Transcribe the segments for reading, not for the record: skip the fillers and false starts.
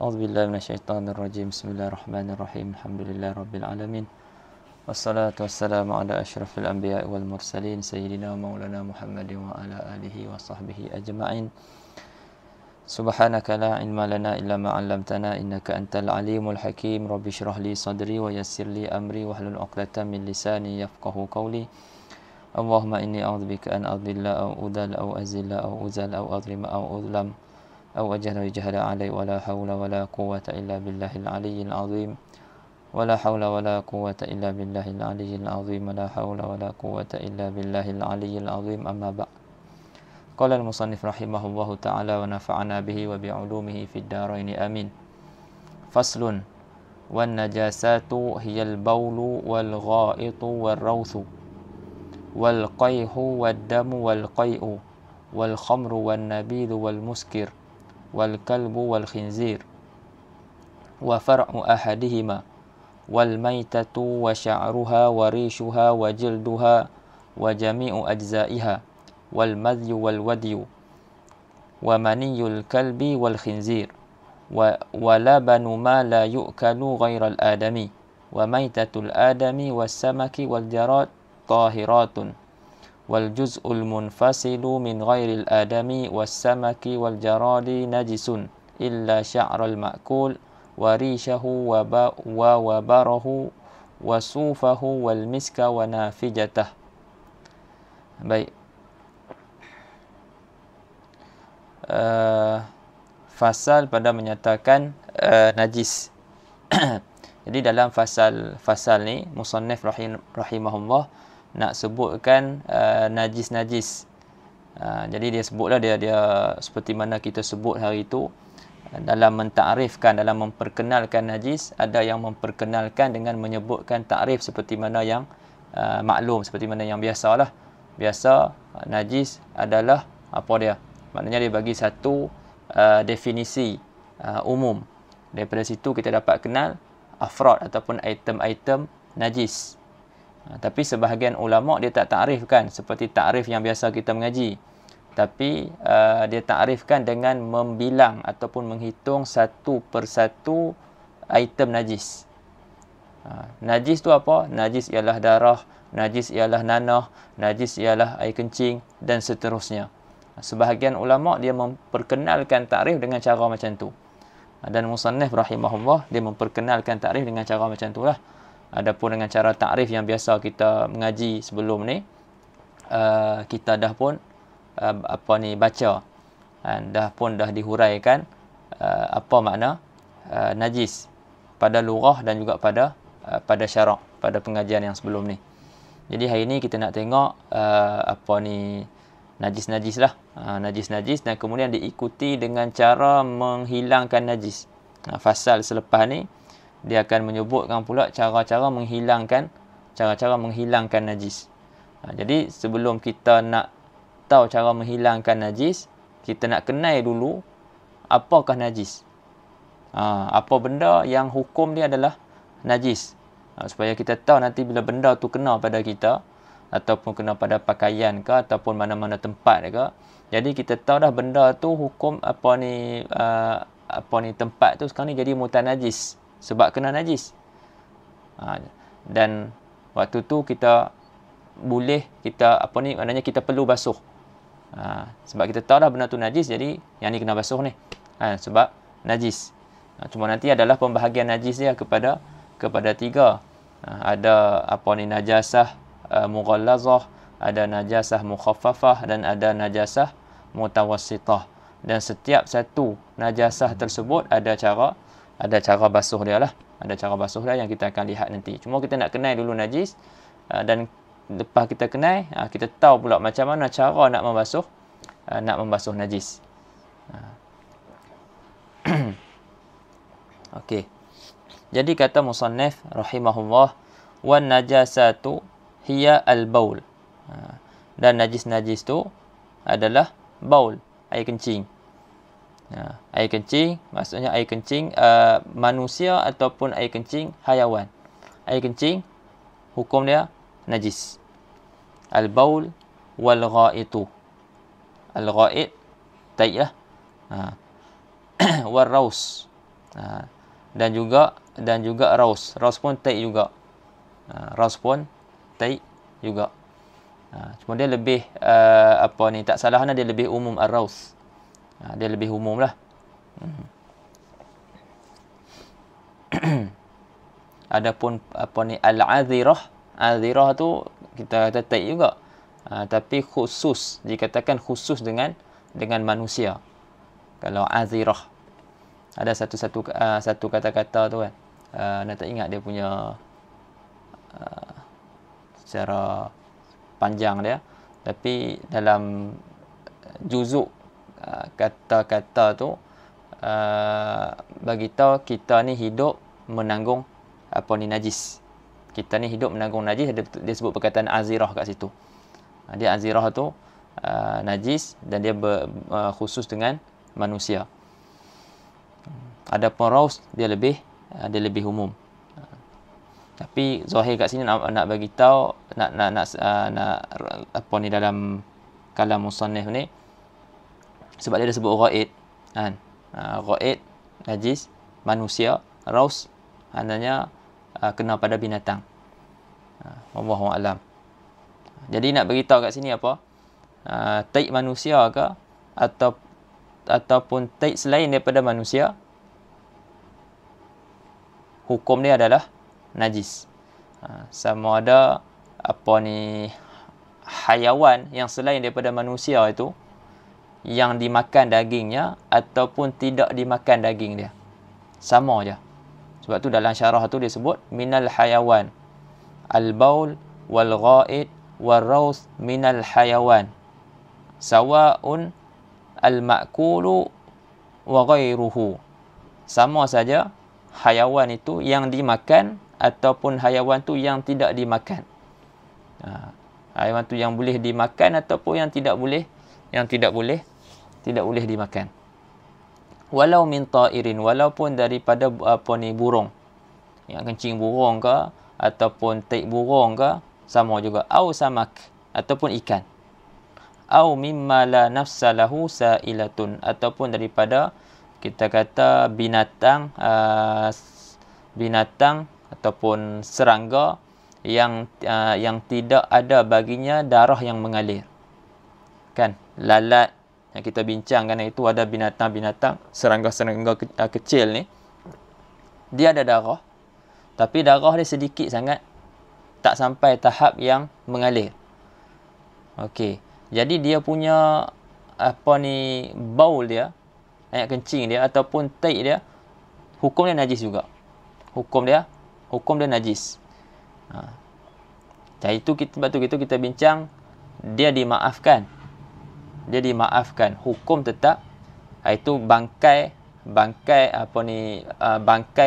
أعوذ بالله من الشيطان الرجيم. بسم الله الرحمن الرحيم. الحمد لله رب العالمين. والصلاة والسلام على أشرف الأنبياء والمرسلين سيدنا مولانا محمد وعلى آله وصحبه أجمعين. سبحانك لا علم لنا إلا ما علمتنا إنك أنت العليم الحكيم. رب اشرح لي صدري ويسر لي أمري واحلل عقدة من لساني يفقهوا قولي. اللهم إني أعوذ بك أن أضل أو أضل أو أزل أو أزل أو أظلم أو أظلم أو أجهل يجهل علي ولا حول ولا قوة إلا بالله العلي العظيم. ولا حول ولا قوة إلا بالله العلي العظيم. ولا حول ولا قوة إلا بالله العلي العظيم. أما بعد. قال المصنف رحمه الله تعالى ونفعنا به وبعلومه في الدارين آمين. فصل. والنجاسات هي البول والغائط والروث والقيح والدم والقيء والخمر والنبيذ والمسكر والكلب والخنزير وفرع أحدهما والميتة وشعرها وريشها وجلدها وجميع أجزائها والمذي والودي ومني الكلب والخنزير ولبن ما لا يؤكل غير الآدمي وميتة الآدمي والسمك والجراد طاهرات والجزء المنفصل من غير الآدمي والسمك والجراد نجس إلا شعر المأكول وريشه ووبره وصوفه والمسك ونافجته. Baik. Fasal pada menyatakan najis. Jadi dalam fasal ni musannif rahimahullah nak sebutkan najis-najis. Jadi dia sebutlah dia seperti mana kita sebut hari itu dalam mentakrifkan, dalam memperkenalkan najis, ada yang memperkenalkan dengan menyebutkan takrif seperti mana yang maklum, seperti mana yang biasalah. Biasa najis adalah apa dia? Maknanya dia bagi satu definisi umum. Daripada situ kita dapat kenal afrad ataupun item-item najis. Tapi sebahagian ulama' dia tak takrifkan seperti takrif yang biasa kita mengaji. Tapi dia takrifkan dengan membilang ataupun menghitung satu persatu item najis. Najis tu apa? Najis ialah darah, najis ialah nanah, najis ialah air kencing dan seterusnya. Sebahagian ulama' dia memperkenalkan takrif dengan cara macam tu. Dan musannif rahimahullah dia memperkenalkan takrif dengan cara macam itulah. Adapun dengan cara takrif yang biasa kita mengaji sebelum ni, kita dah pun baca, dah dihuraikan apa makna najis pada lughah dan juga pada syarak, pada pengajian yang sebelum ni. Jadi hari ni kita nak tengok najis-najis lah, najis-najis dan kemudian diikuti dengan cara menghilangkan najis. Fasal selepas ni dia akan menyebutkan pula cara-cara menghilangkan najis. Jadi sebelum kita nak tahu cara menghilangkan najis, kita nak kenal dulu apakah najis. Apa benda yang hukum dia adalah najis. Supaya kita tahu nanti bila benda tu kena pada kita ataupun kena pada pakaian ke ataupun mana-mana tempat ke. Jadi kita tahu dah benda tu hukum tempat tu sekarang ni jadi mutanajis sebab kena najis. Dan waktu tu kita boleh maknanya kita perlu basuh. Sebab kita tahu dah benda tu najis, jadi yang ni kena basuh ni. Sebab najis. Cuma nanti adalah pembahagian najis dia kepada tiga. Ada najasah mughallazah, ada najasah mukhaffafah dan ada najasah mutawassitah. Dan setiap satu najasah tersebut ada cara basuh dia lah. Ada cara basuh dia yang kita akan lihat nanti. Cuma kita nak kenal dulu najis, dan lepas kita kenal, kita tahu pula macam mana cara nak membasuh najis. Okey. Jadi kata musannif rahimahullah, wan najasatu hiya al-baul. Dan najis-najis tu adalah baul, air kencing. Air kencing maksudnya air kencing manusia ataupun air kencing hayawan. Air kencing hukum dia najis. Al-baul wal ghaitu. Al-ghait tai lah. Wal raus. Dan juga raus pun taik juga. Raus pun taik juga. Cuma dia lebih tak salah dia lebih umum ar-raus. Dia lebih umum lah. Adapun al-azirah tu kita kata taik juga. Tapi khusus, dikatakan khusus dengan manusia. Kalau azirah ada satu kata-kata tu kan. Nak tak ingat dia punya secara panjang dia, tapi dalam juzuk kata-kata tu bagi tahu kita ni hidup menanggung najis. Kita ni hidup menanggung najis. Dia sebut perkataan azirah kat situ. Dia azirah tu najis dan dia khusus dengan manusia. Adapun raus dia lebih umum. Tapi zahir kat sini nak bagi tahu dalam kalam musannif ni, sebab dia sebut ghaid kan. Ghaid najis manusia, raus maknanya kena pada binatang. Wallahu a'lam. Jadi nak bagi tahu kat sini apa? Taik manusia ke ataupun taik selain daripada manusia, hukum dia adalah najis. Sama ada hayawan yang selain daripada manusia itu yang dimakan dagingnya ataupun tidak dimakan daging dia, sama aja. Sebab tu dalam syarah tu dia sebut minal hayawan al-baul wal ghaid wal raus minal hayawan sawa'un al-ma'kulu wa ghairuhu. Sama saja hayawan itu yang dimakan ataupun hayawan tu yang tidak dimakan. Hayawan tu yang boleh dimakan ataupun yang tidak boleh dimakan. Walau min ta'irin, walaupun daripada burung. Yang kencing burung ke ataupun taik burung ke, sama juga. Au samak, ataupun ikan. Au mimma la nafsa lahu sa'ilatun, ataupun daripada kita kata binatang ataupun serangga yang tidak ada baginya darah yang mengalir. Kan? Lalat yang kita bincangkan itu, ada binatang-binatang serangga-serangga kecil ni, dia ada darah, tapi darah dia sedikit sangat, tak sampai tahap yang mengalir. Okey, jadi dia punya baul dia, air kencing dia ataupun taik dia, hukum dia najis juga. Hukum dia najis. Jadi sebab tu kita bincang, dia dimaafkan. Hukum tetap, itu bangkai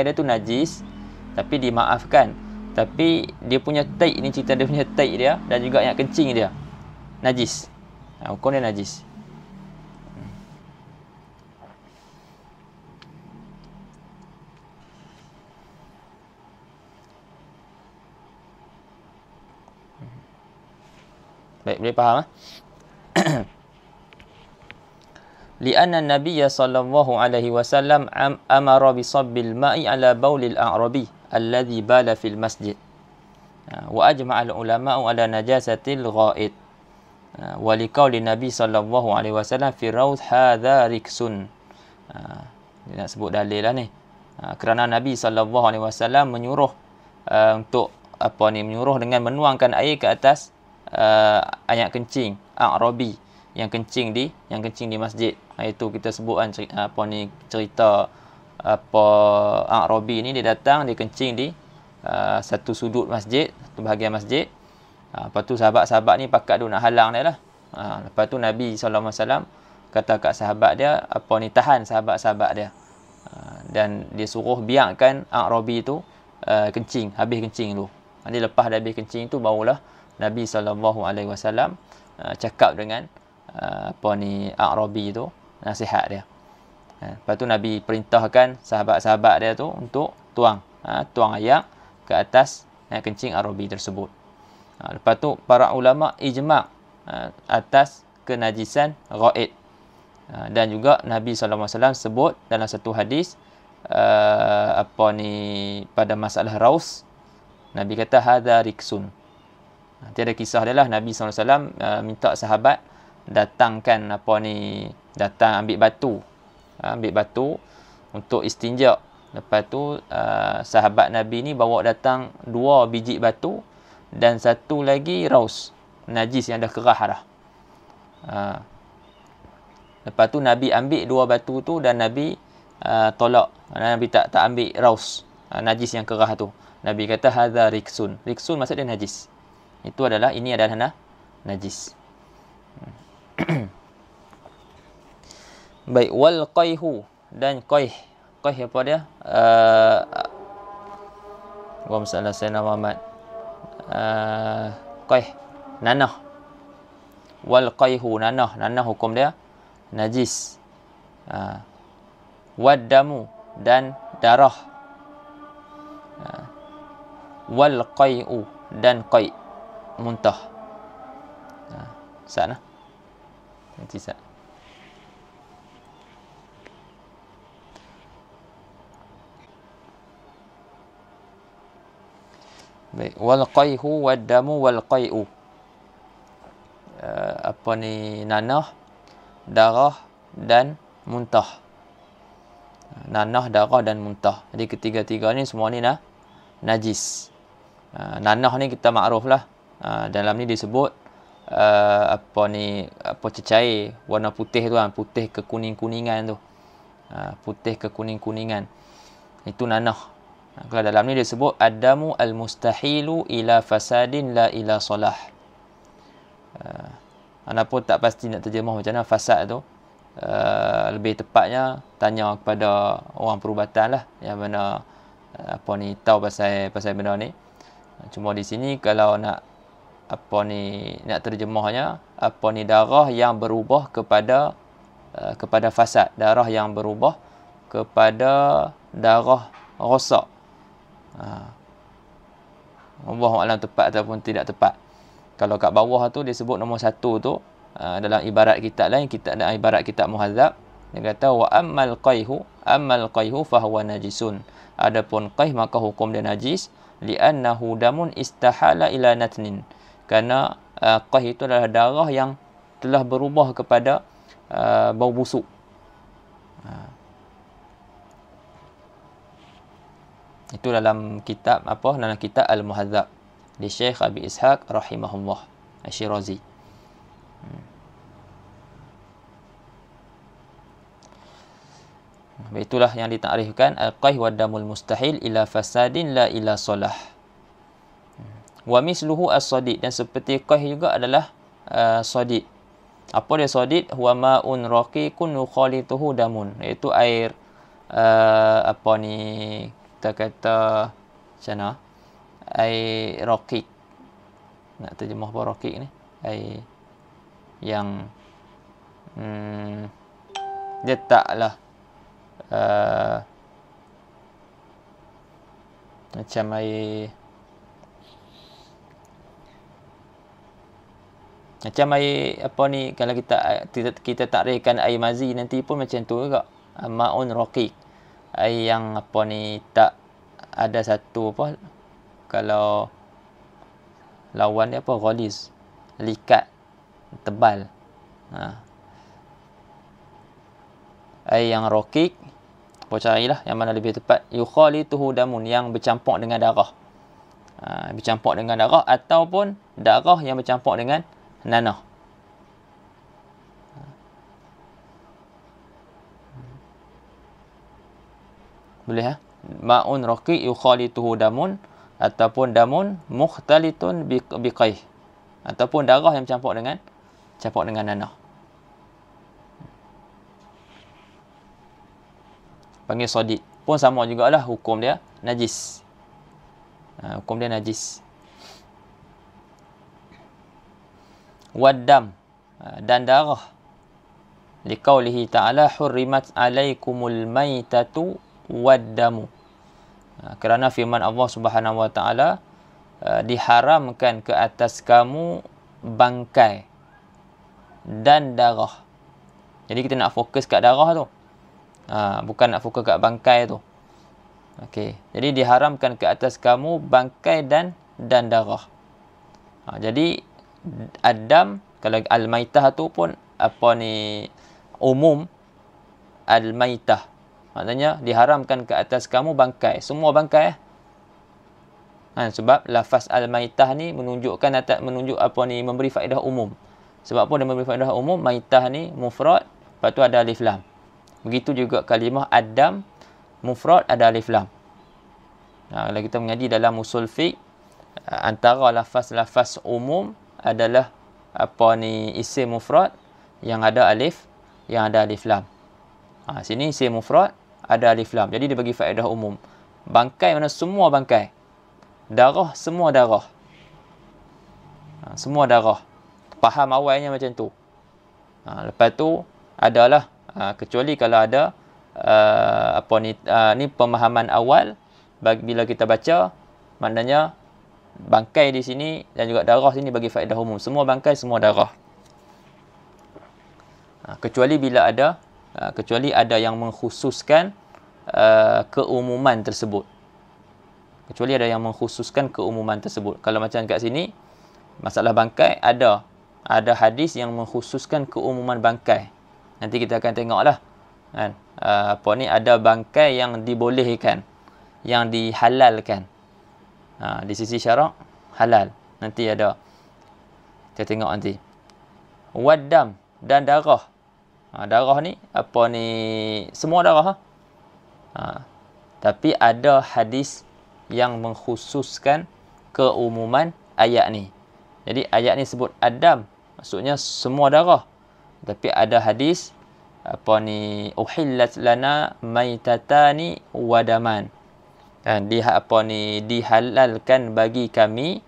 dia tu najis tapi dimaafkan. Tapi dia punya taik ni, cerita dia punya taik dia dan juga yang kencing dia najis. Hukum dia najis. Baik, boleh faham? Lianna Nabiya sallallahu alaihi wasallam amara bi sabbil ma'i ala baulil a'rabi alladhi bala fil masjid. Wa ajma'a al-ulama'u ala najasatil ghaid. Wa liqauli Nabi sallallahu alaihi wasallam fi rawd hadha riksun. Dia nak sebut dalil lah ni. Kerana Nabi sallallahu alaihi wasallam menyuruh untuk menyuruh dengan menuangkan air ke atas air kencing a'rabi yang kencing di masjid. Itu kita sebut kan cerita a'rabi ni, dia datang, dia kencing di satu sudut masjid, satu bahagian masjid. Lepas tu sahabat-sahabat ni pakat dia nak halang dia lah. Lepas tu Nabi SAW kata kat sahabat dia, tahan sahabat-sahabat dia. Dan dia suruh biarkan a'rabi tu kencing, habis kencing dulu. Nanti lepas dah habis kencing tu, barulah Nabi SAW cakap dengan a'rabi tu, nasihat dia. Lepas tu Nabi perintahkan sahabat-sahabat dia tu untuk tuang air ke atas kencing a'rabi tersebut. Lepas tu para ulama ijma' atas kenajisan ghaid. Dan juga Nabi SAW sebut dalam satu hadis, pada masalah raus, Nabi kata hadza riksun. Nanti ada kisah dia lah, Nabi SAW minta sahabat datang ambil batu untuk istinja. Lepas tu sahabat Nabi ni bawa datang 2 biji batu dan satu lagi raus, najis yang dah kerah dah. Lepas tu Nabi ambil 2 batu tu dan Nabi tolak. Nabi tak ambil raus, najis yang kerah tu. Nabi kata hadza riksun. Riksun maksud dia najis. Ini adalah najis. Baik, wal qayhu dan qayh. Qayh apa dia? Wa masalah Sayyidina Muhammad. Qayh, nanah. Wal qayhu, nanah hukum dia najis. Wad damu dan darah. Wal qay'u dan qai', muntah. Sana. Nanti sat. Baik, wal qayhu wad damu wal qai'u. Nanah, darah dan muntah. Nanah, darah dan muntah. Jadi ketiga-tiga ni semua ni najis. Nanah ni kita makruf lah. Dalam ni disebut cecair warna putih tu, putih ke kuning-kuningan tu. Putih ke kuning-kuningan. Itu nanah. Kalau dalam ni disebut ad-damu al-mustahilu ila fasadin la ila salah. Ana pun tak pasti nak terjemah macam mana fasad tu. Lebih tepatnya tanya kepada orang perubatan lah, yang mana tahu pasal benda ni. Cuma di sini kalau nak nak terjemahnya, darah yang berubah kepada fasad, darah yang berubah kepada darah rosak. Allah Alam tepat ataupun tidak tepat. Kalau kat bawah tu disebut nombor 1 tu, dalam ibarat kitab lain, ibarat kitab Muhadzab, dia kata wa ammal qayhu fahuwa najisun. Adapun qayh maka hukum dia najis, li'annahu damun istahala ila natnin. Kerana qayh itu adalah darah yang telah berubah kepada bau busuk. Itu dalam kitab dalam kitab Al-Muhadzab di Syekh Abi Ishaq rahimahullah Asy-Syirazi. Itulah yang ditakrifkan al-qayh wa damul mustahil ila fasadin la ila salah. Wa misluhu as-sadid, dan seperti qayh juga adalah sadid. Apa dia sadid? Huwa ma'un raqiqun yukhalituhu damun, iaitu air kita kata macam mana? Air raqiq. Nak terjemah apa raqiq ni? Air yang dia taklah macam air kalau kita takrifkan air mazi nanti pun macam tu juga. Ma'un raqiq, air yang tak ada satu kalau lawan dia ghaliz, likat, tebal. Air yang raqiq, carilah yang mana lebih tepat, yukhalituhu damun, yang bercampur dengan darah. Bercampur dengan darah ataupun darah yang bercampur dengan nanah. Boleh ma'un raqiq yukhalituhu damun, ataupun damun mukhtalitun biqayh, ataupun darah yang bercampur dengan nanah. Panggil sadid. Pun sama jugalah hukum dia najis. Hukum dia najis. Waddam, dan darah. Liqaulihi ta'ala hurrimat alaikumul maitatu waddamu. Kerana firman Allah Subhanahu wa taala, diharamkan ke atas kamu bangkai dan darah. Jadi kita nak fokus kat darah tu. Bukan nak fokus kat bangkai tu. Okey. Jadi diharamkan ke atas kamu bangkai dan darah. Jadi adam, kalau al-maitah tu pun umum al-maitah. Maknanya diharamkan ke atas kamu bangkai, semua bangkai. Sebab lafaz al-maitah ni menunjuk memberi faedah umum. Sebab apa dia memberi faedah umum? Maitah ni mufrad, lepas tu ada alif lam. Begitu juga kalimah adam, mufrad ada alif lam. Kalau kita mengaji dalam usul fiqh, antara lafaz-lafaz umum adalah isim mufrad yang ada alif lam. Sini isim mufrad ada alif lam. Jadi dia bagi faedah umum. Bangkai mana semua bangkai. Darah semua darah. Semua darah. Faham awalnya macam tu. Lepas tu adalah kecuali kalau ada ni pemahaman awal bila kita baca, maknanya bangkai di sini dan juga darah sini bagi faedah umum. Semua bangkai, semua darah. Kecuali ada yang mengkhususkan keumuman tersebut. Kalau macam kat sini, masalah bangkai ada hadis yang mengkhususkan keumuman bangkai. Nanti kita akan tengoklah. Ada bangkai yang dibolehkan, yang dihalalkan. Di sisi syarak halal. Nanti ada. Kita tengok nanti. Waddam dan darah. Darah ni semua darah. Tapi ada hadis yang mengkhususkan keumuman ayat ni. Jadi ayat ni sebut adam, maksudnya semua darah. Tapi ada hadis uhillat lana maitatani wadaman. Dihalalkan bagi kami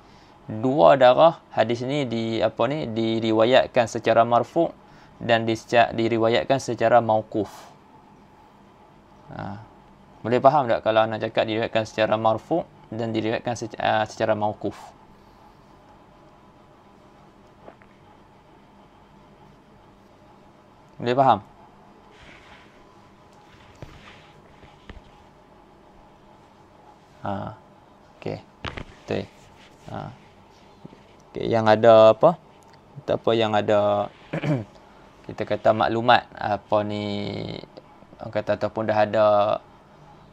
dua darah. Hadis ni diriwayatkan secara marfu' dan diriwayatkan secara mauquf. Boleh faham tak kalau nak cakap diriwayatkan secara marfu' dan diriwayatkan secara mauquf? Boleh faham? Okey. Betul. Okey, yang ada yang ada kita kata maklumat orang kata ataupun dah ada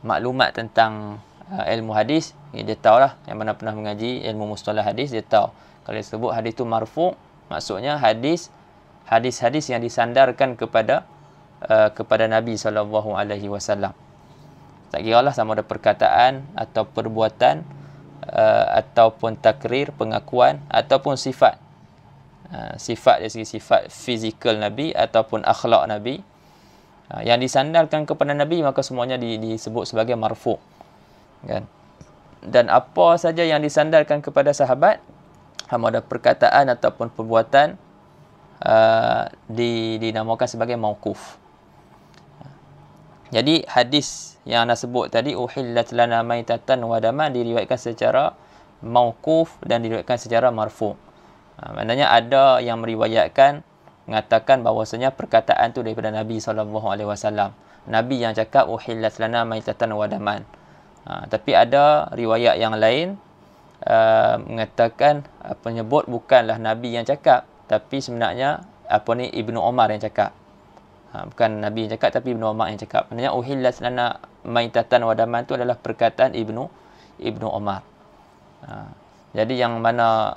maklumat tentang ilmu hadis, dia tahulah, yang mana pernah mengaji ilmu mustalah hadis, dia tahu kalau disebut hadis tu marfu', maksudnya hadis-hadis yang disandarkan kepada Nabi SAW. Tak kiralah sama ada perkataan atau perbuatan ataupun takrir, pengakuan ataupun sifat. Sifat dari segi sifat fizikal Nabi ataupun akhlak Nabi yang disandarkan kepada Nabi, maka semuanya disebut sebagai marfu', kan? Dan apa saja yang disandarkan kepada sahabat, sama ada perkataan ataupun perbuatan, dinamakan sebagai mauquf. Jadi hadis yang anda sebut tadi, uhillat lana maitatan wa daman, diriwayatkan secara mauquf dan diriwayatkan secara marfu'. Maknanya ada yang meriwayatkan mengatakan bahawasanya perkataan tu daripada Nabi SAW. Nabi yang cakap uhillat lana maitatan wa daman. Tapi ada riwayat yang lain mengatakan penyebut bukanlah Nabi yang cakap, tapi sebenarnya Ibnu Umar yang cakap. Bukan Nabi yang cakap, tapi Ibnu Umar yang cakap. Maknanya uhillat lana maitatan wa daman tu adalah perkataan Ibnu Umar. Jadi yang mana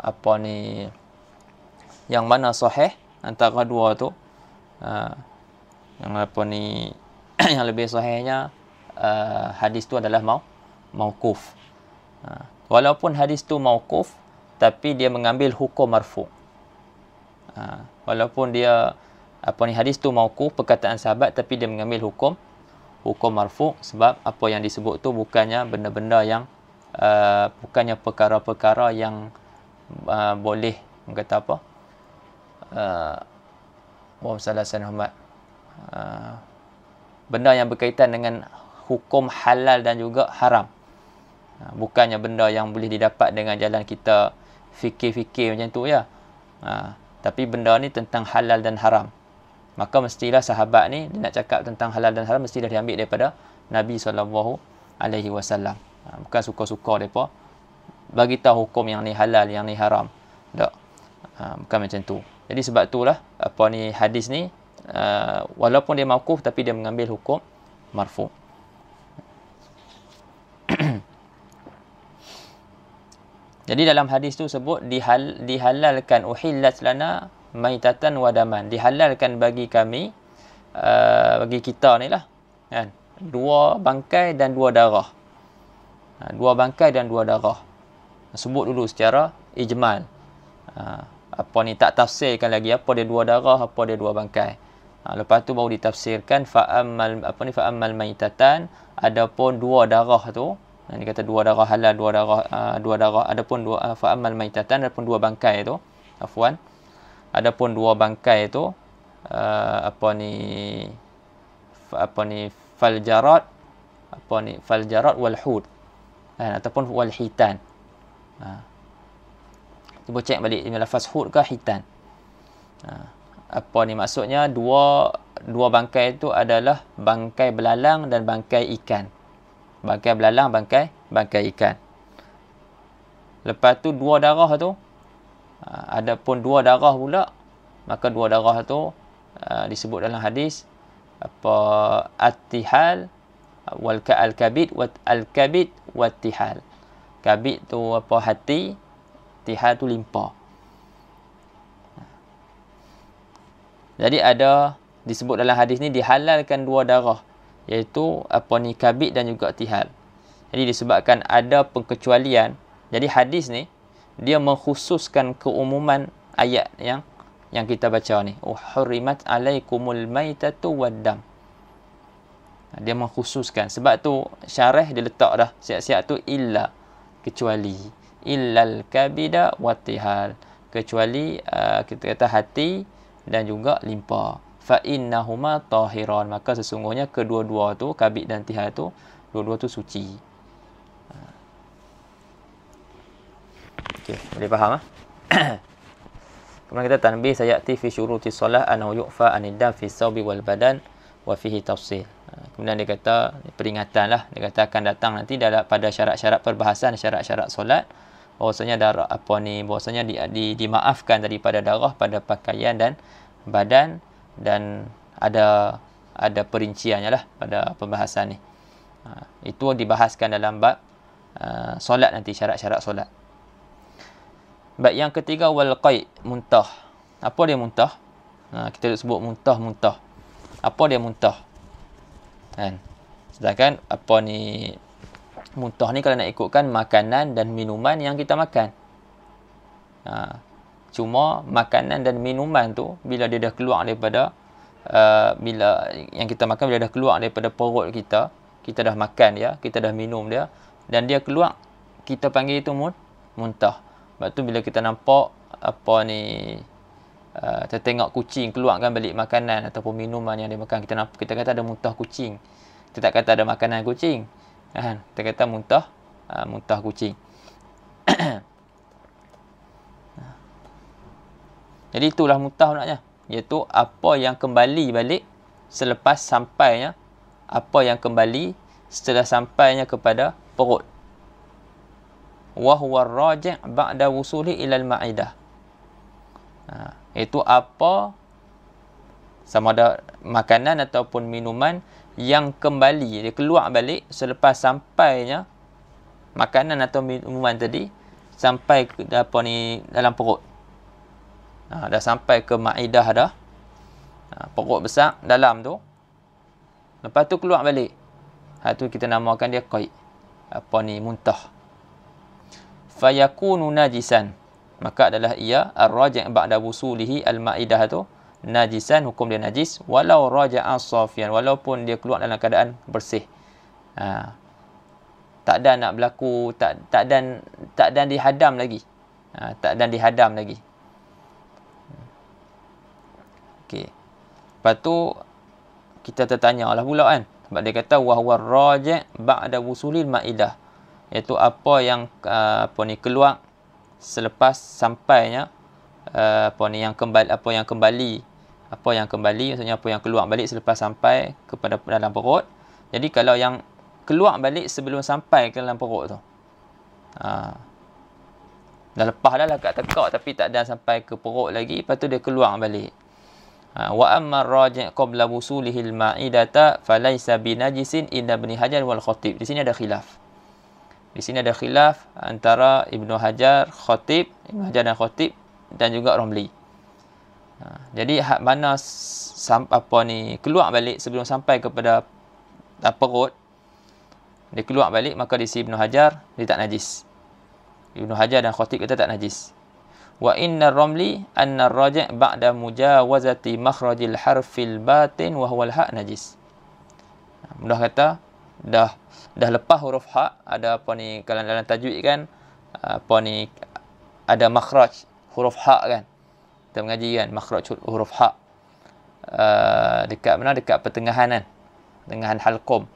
yang mana sahih antara dua tu, yang yang lebih sahihnya hadis tu adalah mauquf. Walaupun hadis tu mauquf, tapi dia mengambil hukum marfu'. Walaupun dia hadis tu mauquf, perkataan sahabat, tapi dia mengambil hukum marfu', sebab apa yang disebut tu bukannya benda-benda yang bukannya perkara-perkara yang boleh kata benda yang berkaitan dengan hukum halal dan juga haram. Bukannya benda yang boleh didapat dengan jalan kita fikir-fikir macam tu ya. Tapi benda ni tentang halal dan haram. maka mestilah sahabat ni dia nak cakap tentang halal dan haram mestilah diambil daripada Nabi SAW. Bukan suka-suka mereka bagi tahu hukum yang ni halal, yang ni haram. Tak. Bukan macam tu. Jadi sebab itulah hadis ni walaupun dia mauquf tapi dia mengambil hukum marfu'. Jadi dalam hadis tu sebut dihalalkan uhillat lana maitatan wa daman. Dihalalkan bagi kami bagi kita ni lah kan, 2 bangkai dan 2 darah. 2 bangkai dan 2 darah. Sebut dulu secara ijmal. Tak tafsirkan lagi apa dia 2 darah, apa dia 2 bangkai. Lepas tu baru ditafsirkan fa'ammal maitatan, adapun 2 darah tu, dia kata 2 darah halal, 2 darah adapun fa'ammal maitatan, adapun 2 bangkai tu, adapun 2 bangkai tu faljarat wal hud, ataupun wal hitan. Cuba cek balik ini lafaz hud ke hitan. Maksudnya dua bangkai itu adalah bangkai belalang dan bangkai ikan. Bangkai belalang, bangkai ikan. Lepas tu 2 darah tu, adapun 2 darah pula, maka 2 darah tu disebut dalam hadis at-tihal wal al-kabid wat tihal. Kabid tu hati, tihal tu limpa. Jadi ada disebut dalam hadis ni dihalalkan 2 darah, iaitu kabid dan juga tihal. Jadi disebabkan ada pengecualian. Jadi hadis ni dia mengkhususkan keumuman ayat yang kita baca ni. Hurrimat alaikumul maitatu waddam. Dia mengkhususkan. Sebab tu syarah dia letak dah siap-siap tu illa, kecuali illal kabida wattihal, kecuali kita kata hati dan juga limpa. Fa innahuma tahiran, maka sesungguhnya kedua-dua tu, kabid dan tihal tu, dua-dua tu suci. Okey, boleh faham Kemudian kita tanbih sayati fi syuruti solah annahu yu'fa anid dam fi sawbi wal badan wa fihi tafsil. Kemudian dia kata peringatan lah, dia kata akan datang nanti pada syarat-syarat perbahasan, syarat-syarat solat, bahwasanya darah bahwasanya dimaafkan daripada darah pada pakaian dan badan, dan ada perinciannya lah pada pembahasan ni. Itu dibahaskan dalam bab solat nanti, syarat-syarat solat. Bab yang ketiga wal qai', muntah. Apa dia muntah? Kita sebut muntah. Apa dia muntah? Kan? Sedangkan muntah ni kalau nak ikutkan makanan dan minuman yang kita makan. Cuma makanan dan minuman tu bila dia dah keluar daripada bila yang kita makan, bila dah keluar daripada perut kita, kita dah makan dia, kita dah minum dia, dan dia keluar, kita panggil itu muntah. Sebab tu bila kita nampak kita tengok kucing keluarkan balik makanan ataupun minuman yang dia makan, kita kata ada muntah kucing. Kita tak kata ada makanan kucing. Kita kata muntah kucing. Jadi itulah muntah maknanya, iaitu apa yang kembali balik selepas sampainya, apa yang kembali setelah sampainya kepada perut. Wa huwa ar-raji' ba'da wusuli ila al-ma'idah. Itu apa, sama ada makanan ataupun minuman yang kembali, dia keluar balik selepas sampainya makanan atau minuman tadi sampai ke dalam perut. Dah sampai ke ma'idah dah. Perut besar dalam tu. Lepas tu keluar balik. Tu kita namakan dia qai'. Muntah. Fayakunu najisan, maka adalah ia ar-raji' ba'da wusulihi al-ma'idah tu najisan, hukum dia najis, walau raja'a safian, walaupun dia keluar dalam keadaan bersih. Tak ada nak berlaku, tak dan dihadam lagi. Okey. Lepas tu kita tertanyalah pula kan, sebab dia kata wa huwa ar-raji' ba'da wusulil ma'idah, iaitu apa yang keluar selepas sampainya yang kembali Apa yang kembali maksudnya apa yang keluar balik selepas sampai kepada dalam perut. Jadi kalau yang keluar balik sebelum sampai ke dalam perut tu, dah lepas dah lah kat tekak tapi tak ada sampai ke perut lagi, lepas tu dia keluar balik. Wa amma raji' qabla wusulihi al-ma'idata falaysa binajisin illa Ibn Hajar wal Khatib. Di sini ada khilaf. Di sini ada khilaf antara Ibnu Hajar, Ibnu Hajar dan Khatib dan juga Ramli. Jadi hak mana keluar balik sebelum sampai kepada perut, dia keluar balik, maka di sini Ibnu Hajar dia tak najis. Ibnu Hajar dan Khatib kata tak najis. Wa inna Ramli anna ar-raji' ba'da mujawazati makhrajil harfil batin wa huwa al-ha' najis. Mudah kata dah lepas huruf ha, ada kalau dalam tajwid kan ada makhraj huruf ha kan. Kita mengaji kan makhraj huruf ha. Dekat mana? Dekat pertengahan kan. Pertengahan halqum.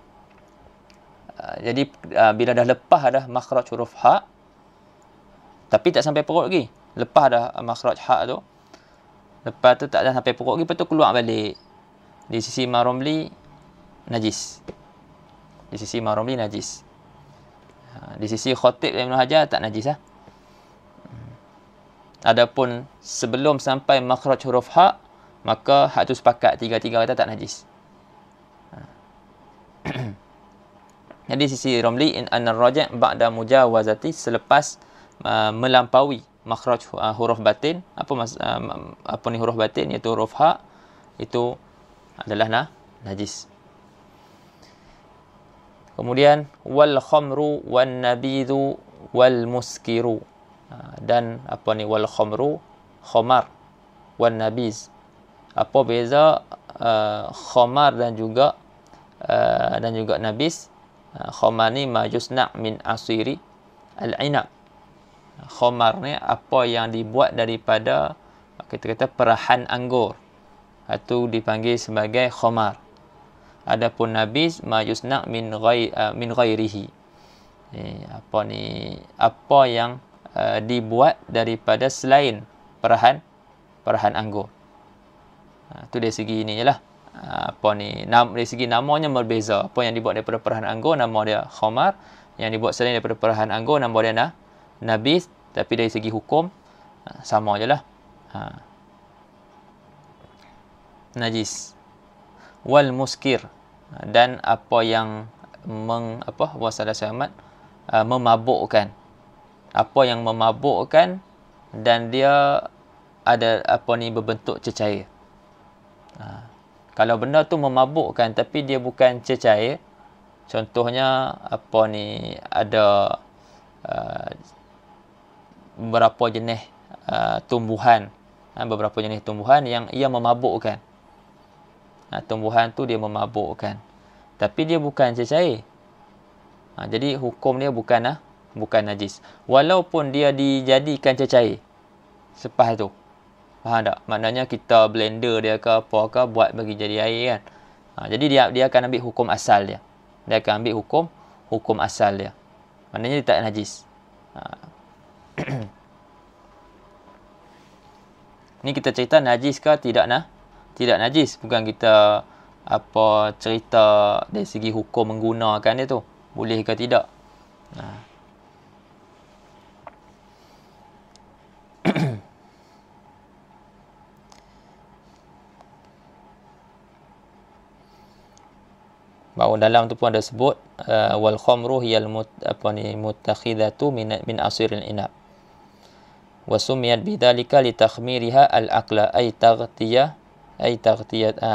Jadi bila dah lepas dah makhraj huruf ha tapi tak sampai perut lagi. Lepas dah makhraj ha tu. Lepas tu tak dah sampai perut lagi, lepas tu keluar balik. Di sisi Ramli najis. Di sisi Ramli najis. Di sisi Khatib dan Ibn Hajar tak najis . Adapun sebelum sampai makhraj huruf ha, maka hak tu sepakat tiga-tiga kata tak najis. Jadi sisi Ramli anna ar-raji' ba'da mujawazati, selepas melampaui makhraj huruf batin. Apa ni huruf batin, iaitu huruf ha, itu adalah najis. Kemudian wal khamru wan nabidhu wal muskiru. Dan wal khamru, khamar, wan nabiz. Apa beza khamar dan juga nabiz? Khamar ni ma yusna' min asiri al-inab. Khamar ni apa yang dibuat daripada kita kata perahan anggur, itu dipanggil sebagai khamar. Adapun nabiz ma yusna' min ghairihi. Apa yang dibuat daripada selain perahan anggur. Itu dari segi ni jelah. Dari segi namanya berbeza. Apa yang dibuat daripada perahan anggur nama dia khamar, yang dibuat selain daripada perahan anggur nama dia nabiz. Tapi dari segi hukum sama jelah. Najis. Wal muskir, dan apa yang memabukkan. Apa yang memabukkan dan dia ada berbentuk cecair. Kalau benda tu memabukkan tapi dia bukan cecair, contohnya ada beberapa jenis tumbuhan, yang ia memabukkan. Tumbuhan tu dia memabukkan tapi dia bukan cecair. Jadi hukum dia bukan najis walaupun dia dijadikan cecair selepas tu. Faham tak? Maknanya kita blender dia ke apa ke buat bagi jadi air kan. Jadi dia akan ambil hukum asal dia. Dia akan ambil hukum asal dia. Maknanya dia tak najis. Ni kita cerita najis ke tidak najis, bukan kita cerita dari segi hukum menggunakan dia tu boleh ke tidak. Bahawa dalam tu pun ada sebut wal khamru hiyal mutakhidatu min asiril inab wa sumiyat bidzalika li takhmiriha al aqla ay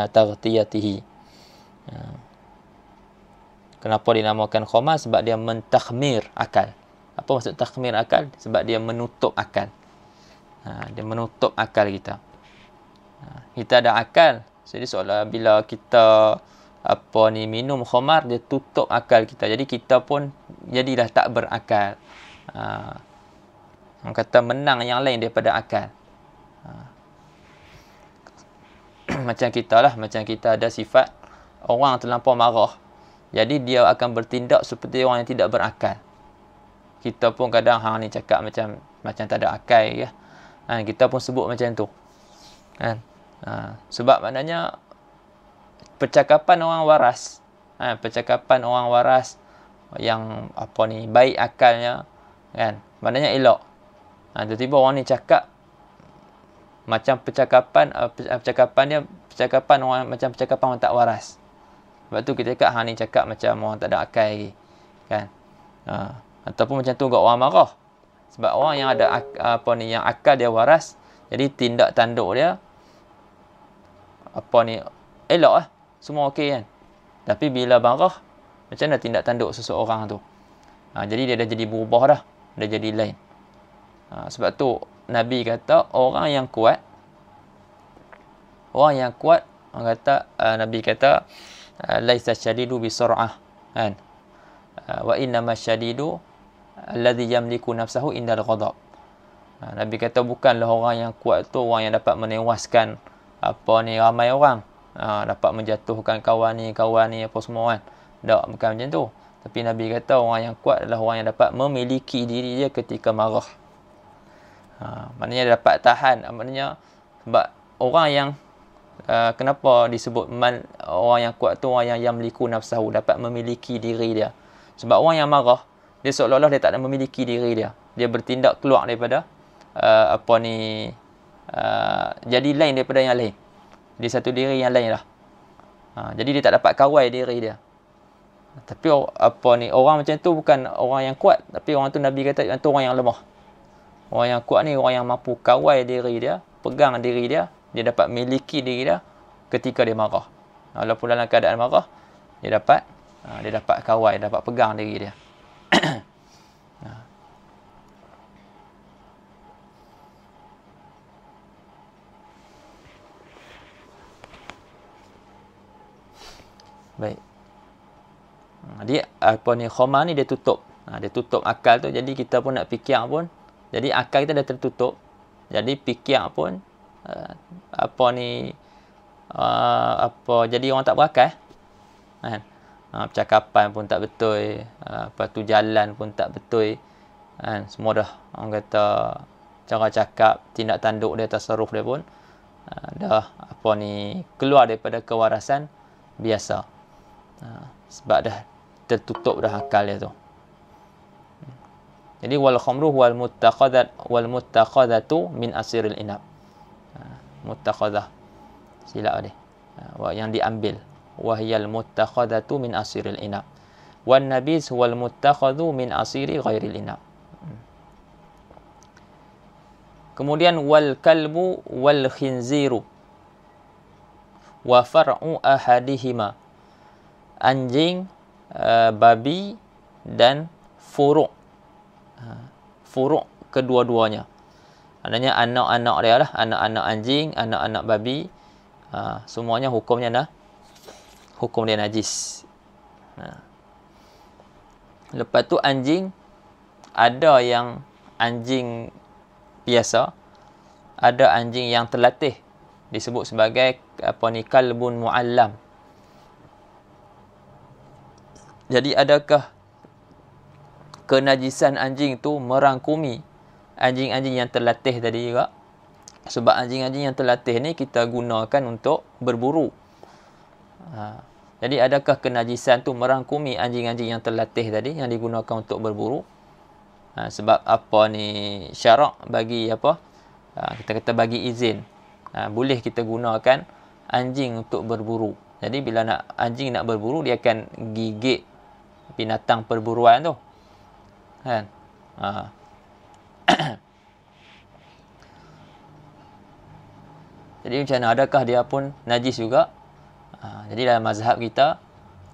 taghtiyatihi. Kenapa dinamakan khamar? Sebab dia mentakhmir akal. Apa maksud takhmir akal? Sebab dia menutup akal. Dia menutup akal kita. Kita ada akal, jadi seolah bila kita minum khamar, dia tutup akal kita. Jadi kita pun jadilah tak berakal. Orang kata menang yang lain daripada akal. Macam kita ada sifat orang terlampau marah. Jadi dia akan bertindak seperti orang yang tidak berakal. Kita pun kadang ni cakap macam tak ada akal ya. Kita pun sebut macam tu. Kan? Sebab maknanya percakapan orang waras, percakapan orang waras yang baik akalnya, kan, maknanya elok. Tiba-tiba orang ni cakap macam percakapan dia percakapan orang, macam percakapan orang tak waras. Sebab tu kita cakap ni cakap macam orang tak ada akal lagi, kan. Ataupun macam tu juga orang marah. Sebab orang yang ada yang akal dia waras, jadi tindak tanduk dia elok lah, semua okey kan. Tapi bila marah, macam mana tindak tanduk seseorang tu? Jadi dia dah jadi berubah dah, dah jadi lain. Sebab tu Nabi kata orang yang kuat, orang kata, Nabi kata laisa syadidu bisur'ah, kan. Wa innama syadidu alladhi yamliku nafsahu indal ghadab. Nabi kata bukanlah orang yang kuat tu orang yang dapat menewaskan ramai orang, dapat menjatuhkan kawan ni apa semua, kan. Tak, bukan macam tu. Tapi Nabi kata orang yang kuat adalah orang yang dapat memiliki diri dia ketika marah. Maknanya dapat tahan. Maknanya sebab orang yang kenapa disebut orang yang kuat tu orang yang yamliku nafsahu, dapat memiliki diri dia. Sebab orang yang marah, dia seolah-olah dia tak ada memiliki diri dia. Dia bertindak keluar daripada jadi lain daripada yang lain. Dia satu diri yang lain lah. Jadi dia tak dapat kawal diri dia. Tapi orang macam tu bukan orang yang kuat, tapi orang tu Nabi kata itu orang yang lemah. Orang yang kuat ni orang yang mampu kawal diri dia, pegang diri dia, dia dapat miliki diri dia ketika dia marah. Walaupun dalam keadaan marah, dia dapat kawal, dia dapat pegang diri dia. Baik. Dia khomar ni dia tutup. Dia tutup akal tu, jadi kita pun nak fikir pun, jadi akal kita dah tertutup. Jadi fikir pun jadi orang tak berakal. Kan? Percakapan pun tak betul, jalan pun tak betul. Kan? Semua dah orang kata cara cakap, tindak tanduk dia, tasarruf dia pun dah keluar daripada kewarasan biasa. Sebab dah tertutup dah akal dia tu. Jadi wal khamru wal muttaqadatu min asiril inab. Muttaqadah silap dia. Yang diambil. Wahyal muttaqadatu min asiril inab. Wan nabis wal muttaqadu min asiri ghairil inab. Kemudian wal kalbu wal khinziru wa far'u ahadihima. Anjing, babi dan furuk. Furuk kedua-duanya. Maknanya anak-anak dia lah, anak-anak anjing, anak-anak babi, semuanya hukum dia najis. Lepas tu anjing, ada yang anjing biasa, ada anjing yang terlatih, disebut sebagai kalbun muallam. Jadi adakah kenajisan anjing tu merangkumi anjing-anjing yang terlatih tadi juga? Sebab anjing-anjing yang terlatih ni kita gunakan untuk berburu. Jadi adakah kenajisan tu merangkumi anjing-anjing yang terlatih tadi yang digunakan untuk berburu? Sebab syarak bagi kita kata bagi izin. Boleh kita gunakan anjing untuk berburu. Jadi bila anjing nak berburu, dia akan gigit binatang perburuan tu. Kan? Jadi macam mana? Adakah dia pun najis juga? Jadi dalam mazhab kita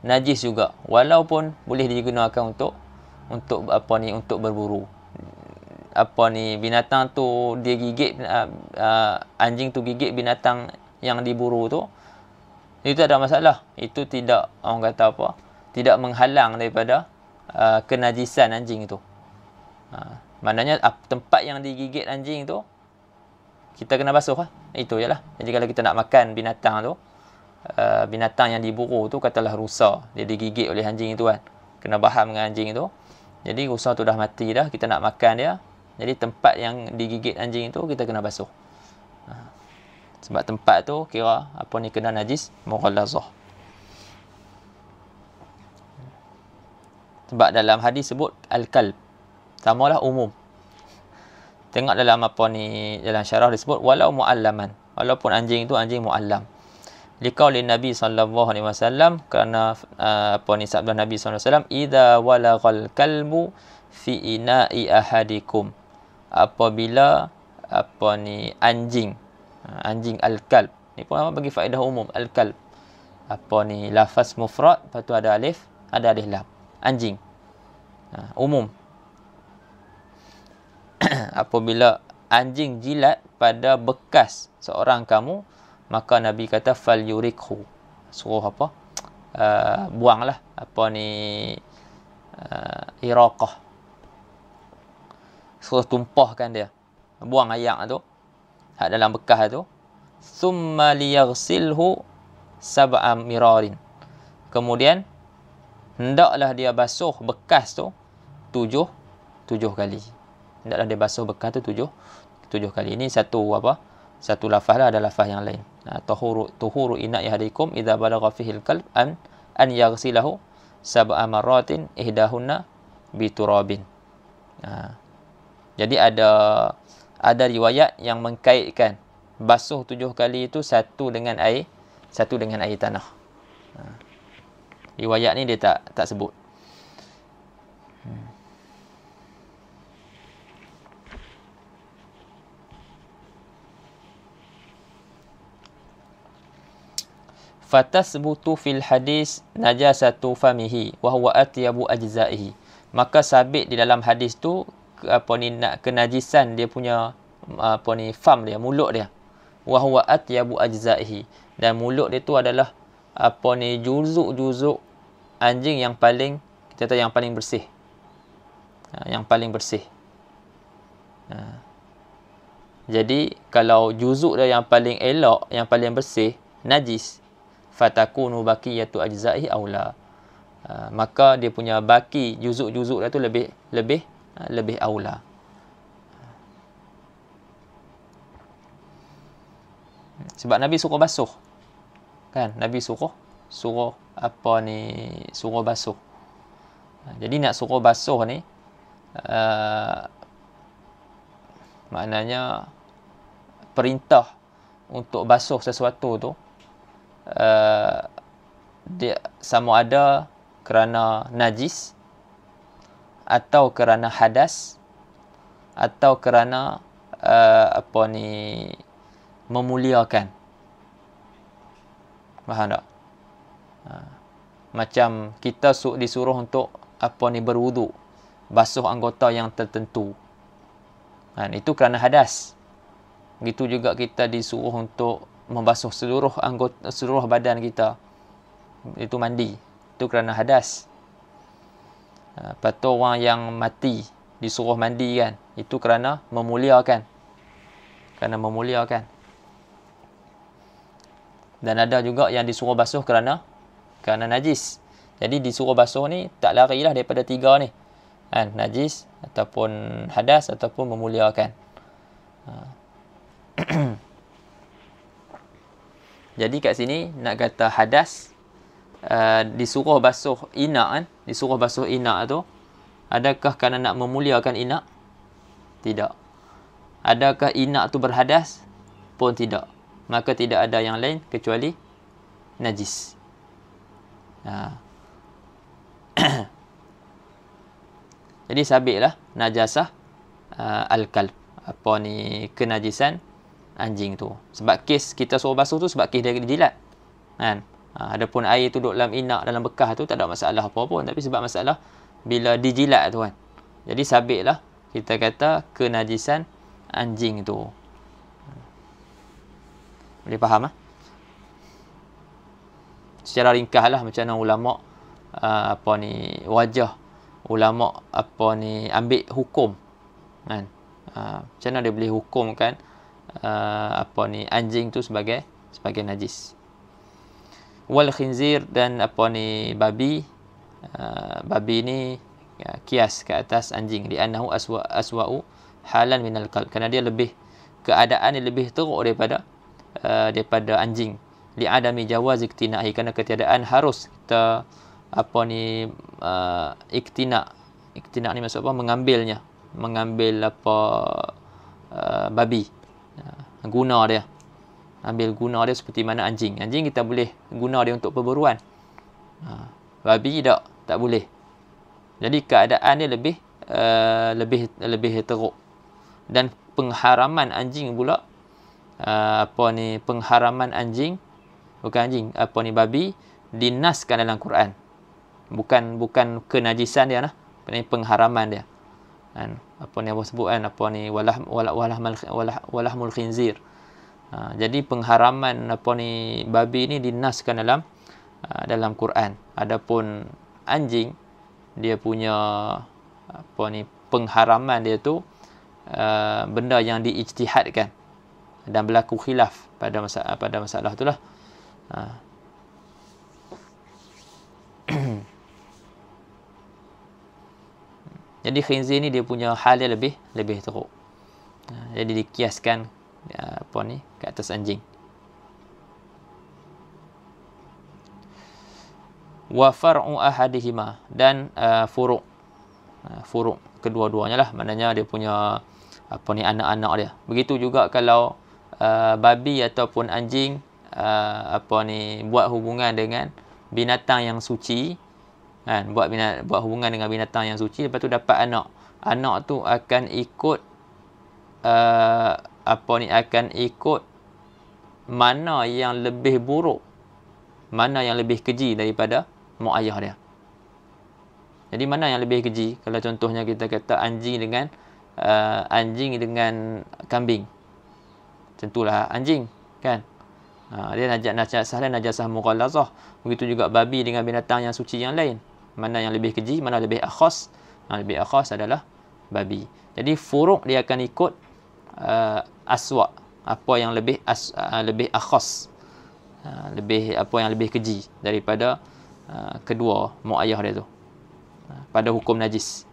najis juga, walaupun boleh digunakan untuk berburu. Binatang tu dia gigit, anjing tu gigit binatang yang diburu tu, itu tak ada masalah. Itu tidak, orang kata tidak menghalang daripada kenajisan anjing itu. Maknanya tempat yang digigit anjing tu kita kena basuh lah. Itu je lah. Jadi kalau kita nak makan binatang tu, binatang yang diburu tu katalah rusa, dia digigit oleh anjing itu kan, kena baham dengan anjing tu, jadi rusa tu dah mati dah, kita nak makan dia, jadi tempat yang digigit anjing tu kita kena basuh. Sebab tempat tu kira apa ni, kena najis mughallazah. Sebab dalam hadis sebut al-kalb, samalah umum. Tengok dalam apa ni, dalam syarah disebut walau muallaman, walaupun anjing itu anjing muallam. Liqauli Nabi sallallahu alaihi wasallam, kerana apa ni, sabda Nabi sallallahu alaihi wasallam, idza walaghal kalbu fi ina'i ahadikum, apabila apa ni, anjing al-kalb ni pun bagi faedah umum, al-kalb apa ni, lafaz mufrad, lepas tu ada alif lam, anjing umum. Apabila anjing jilat pada bekas seorang kamu, maka Nabi kata fal yurikhu, suruh apa, buanglah apa ni, iraqah, suruh tumpahkan dia, buang ayak tu hak dalam bekas tu. Thumma liyaghsilhu sab'a mirarin, kemudian hendaklah dia basuh bekas tu tujuh kali. Hendaklah dia basuh bekas tu tujuh kali. Ini satu lafaz lah, ada lafaz yang lain. Tuhuru ina'i hadikum idza balagha fihi al-kalb an yaghsilahu sab'a maratin ihdahunna biturabin. Jadi ada riwayat yang mengkaitkan basuh 7 kali itu satu dengan air tanah. Riwayat ni dia tak sebut. Fatasbutu fil hadis najasatu famihi wa huwa atyabu ajzaihi, maka sabit di dalam hadis tu apa ni, kenajisan dia punya apa ni, fam dia, mulut dia, wa huwa atyabu ajzaihi, dan mulut dia tu adalah apa ni, juzuk-juzuk anjing yang paling, kita kata yang paling bersih, yang paling bersih. Jadi kalau juzuk dia yang paling elok, yang paling bersih, najis, fatakunu baqiyatu ajza'i aula, maka dia punya baki juzuk-juzuk dia tu lebih aula. Sebab Nabi suruh basuh, kan? Nabi suruh apa ni, suruh basuh. Jadi nak suruh basuh ni maknanya perintah untuk basuh sesuatu tu dia sama ada kerana najis, atau kerana hadas, atau kerana apa ni, memuliakan. Faham tak? Macam kita disuruh untuk apa ni, berwuduk, basuh anggota yang tertentu, itu kerana hadas. Begitu juga kita disuruh untuk membasuh seluruh badan kita, itu mandi, itu kerana hadas. Lepas tu orang yang mati disuruh mandi, kan, itu kerana memuliakan, dan ada juga yang disuruh basuh kerana najis. Jadi disuruh basuh ni tak larilah daripada 3 ni, kan, najis ataupun hadas ataupun memuliakan. Jadi kat sini nak kata hadas, disuruh basuh inak, kan, disuruh basuh inak tu, adakah kerana nak memuliakan inak? Tidak. Adakah inak tu berhadas? Pun tidak. Maka tidak ada yang lain kecuali najis. Jadi sabitlah najasah al-kalb, apa ni, kenajisan anjing tu. Sebab kes kita suruh basuh tu sebab kes dia dijilat, kan. Adapun air tu duduk dalam inak, dalam bekas tu tak ada masalah apa pun, tapi sebab masalah bila dijilat tu, kan. Jadi sabitlah kita kata kenajisan anjing tu. Boleh faham? Secara ringkaslah macam mana ulama apa ni, wajah ulama apa ni, ambil hukum, kan. Macam mana dia boleh hukumkan apa ni, anjing tu sebagai najis. Wal khinzir, dan apa ni, babi ni kias ke atas anjing, di annahu aswa'u halan minal qalb, kerana dia lebih, keadaan dia lebih teruk daripada daripada anjing. Li'adami jawaz iktina'i, kerana ketiadaan harus kita iktina. Iktina ni maksud apa? Mengambil babi. Guna dia. Ambil guna dia seperti mana anjing. Anjing kita boleh guna dia untuk perburuan. Babi tak boleh. Jadi keadaan dia lebih teruk. Dan pengharaman anjing pula, pengharaman anjing, bukan anjing, babi dinaskan dalam Quran. Bukan kenajisan dia lah, pengharaman dia. Kan apa sebut kan, walahmul khinzir. Jadi pengharaman babi ni dinaskan dalam Quran. Adapun anjing, dia punya pengharaman dia tu benda yang diijtihadkan dan berlaku khilaf pada masalah itulah. Jadi khinzir ni dia punya hal dia lebih teruk. Jadi dikiaskan ke atas anjing. Wa far'u ahadihima, dan furu' kedua-duanya lah, maknanya dia punya anak-anak dia. Begitu juga kalau babi ataupun anjing buat hubungan dengan binatang yang suci, kan, buat hubungan dengan binatang yang suci, lepas tu dapat anak tu akan ikut akan ikut mana yang lebih buruk, mana yang lebih keji daripada mak ayah dia. Jadi mana yang lebih keji? Kalau contohnya kita kata anjing dengan kambing, tentulah anjing, kan. Dia najasah mughallazah. Begitu juga babi dengan binatang yang suci yang lain. Mana yang lebih keji, mana lebih akhas? Yang lebih akhas adalah babi. Jadi furuk dia akan ikut aswa, apa yang lebih akhas, yang lebih keji daripada kedua mak ayah dia tu pada hukum najis.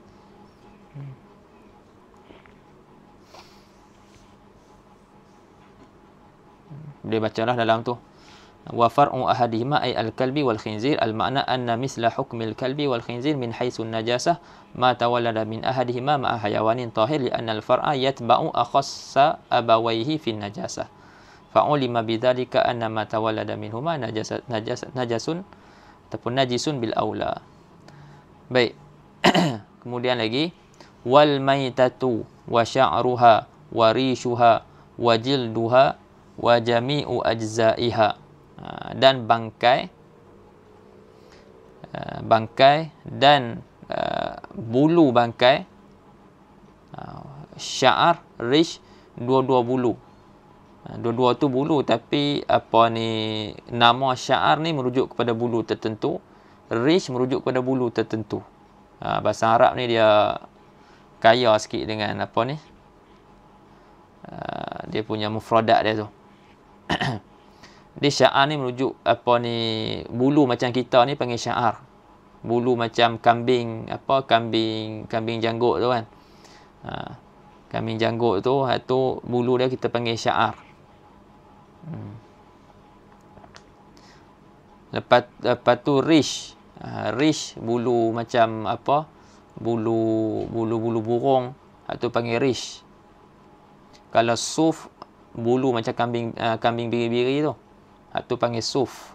Boleh bacalah dalam tu. Wa far'u ahadihima ay al-kalbi wal khinzir, al-ma'na anna misla hukmil kalbi wal khinzir min haitsu an-najasah ma tawallada min ahadihima ma'a hayawanin tahir, li anna al-far'a yatba'u akhassa abawayhi fi an-najasah. Fa'ulima bidzalika anna ma tawallada minhuma najasun ataupun najisun bil aula. Baik. Kemudian lagi, wal maitatu wa sya'ruha wa rishuha wa jilduha wa jami'u ajza'iha, dan bangkai dan bulu bangkai, sya'ar, rish, dua-dua bulu. Dua-dua tu bulu, tapi nama sya'ar ni merujuk kepada bulu tertentu, rish merujuk kepada bulu tertentu. Bahasa Arab ni dia kaya sikit dengan dia punya mufradat dia tu. Dia sya'ar ni merujuk bulu macam kita ni panggil sya'ar. Bulu macam kambing janggut tu kan. Kambing janggut tu bulu dia kita panggil sya'ar. Lepas tu rish. Rish bulu macam bulu burung, atau panggil rish. Kalau suf bulu macam kambing biri-biri tu, atau panggil suf.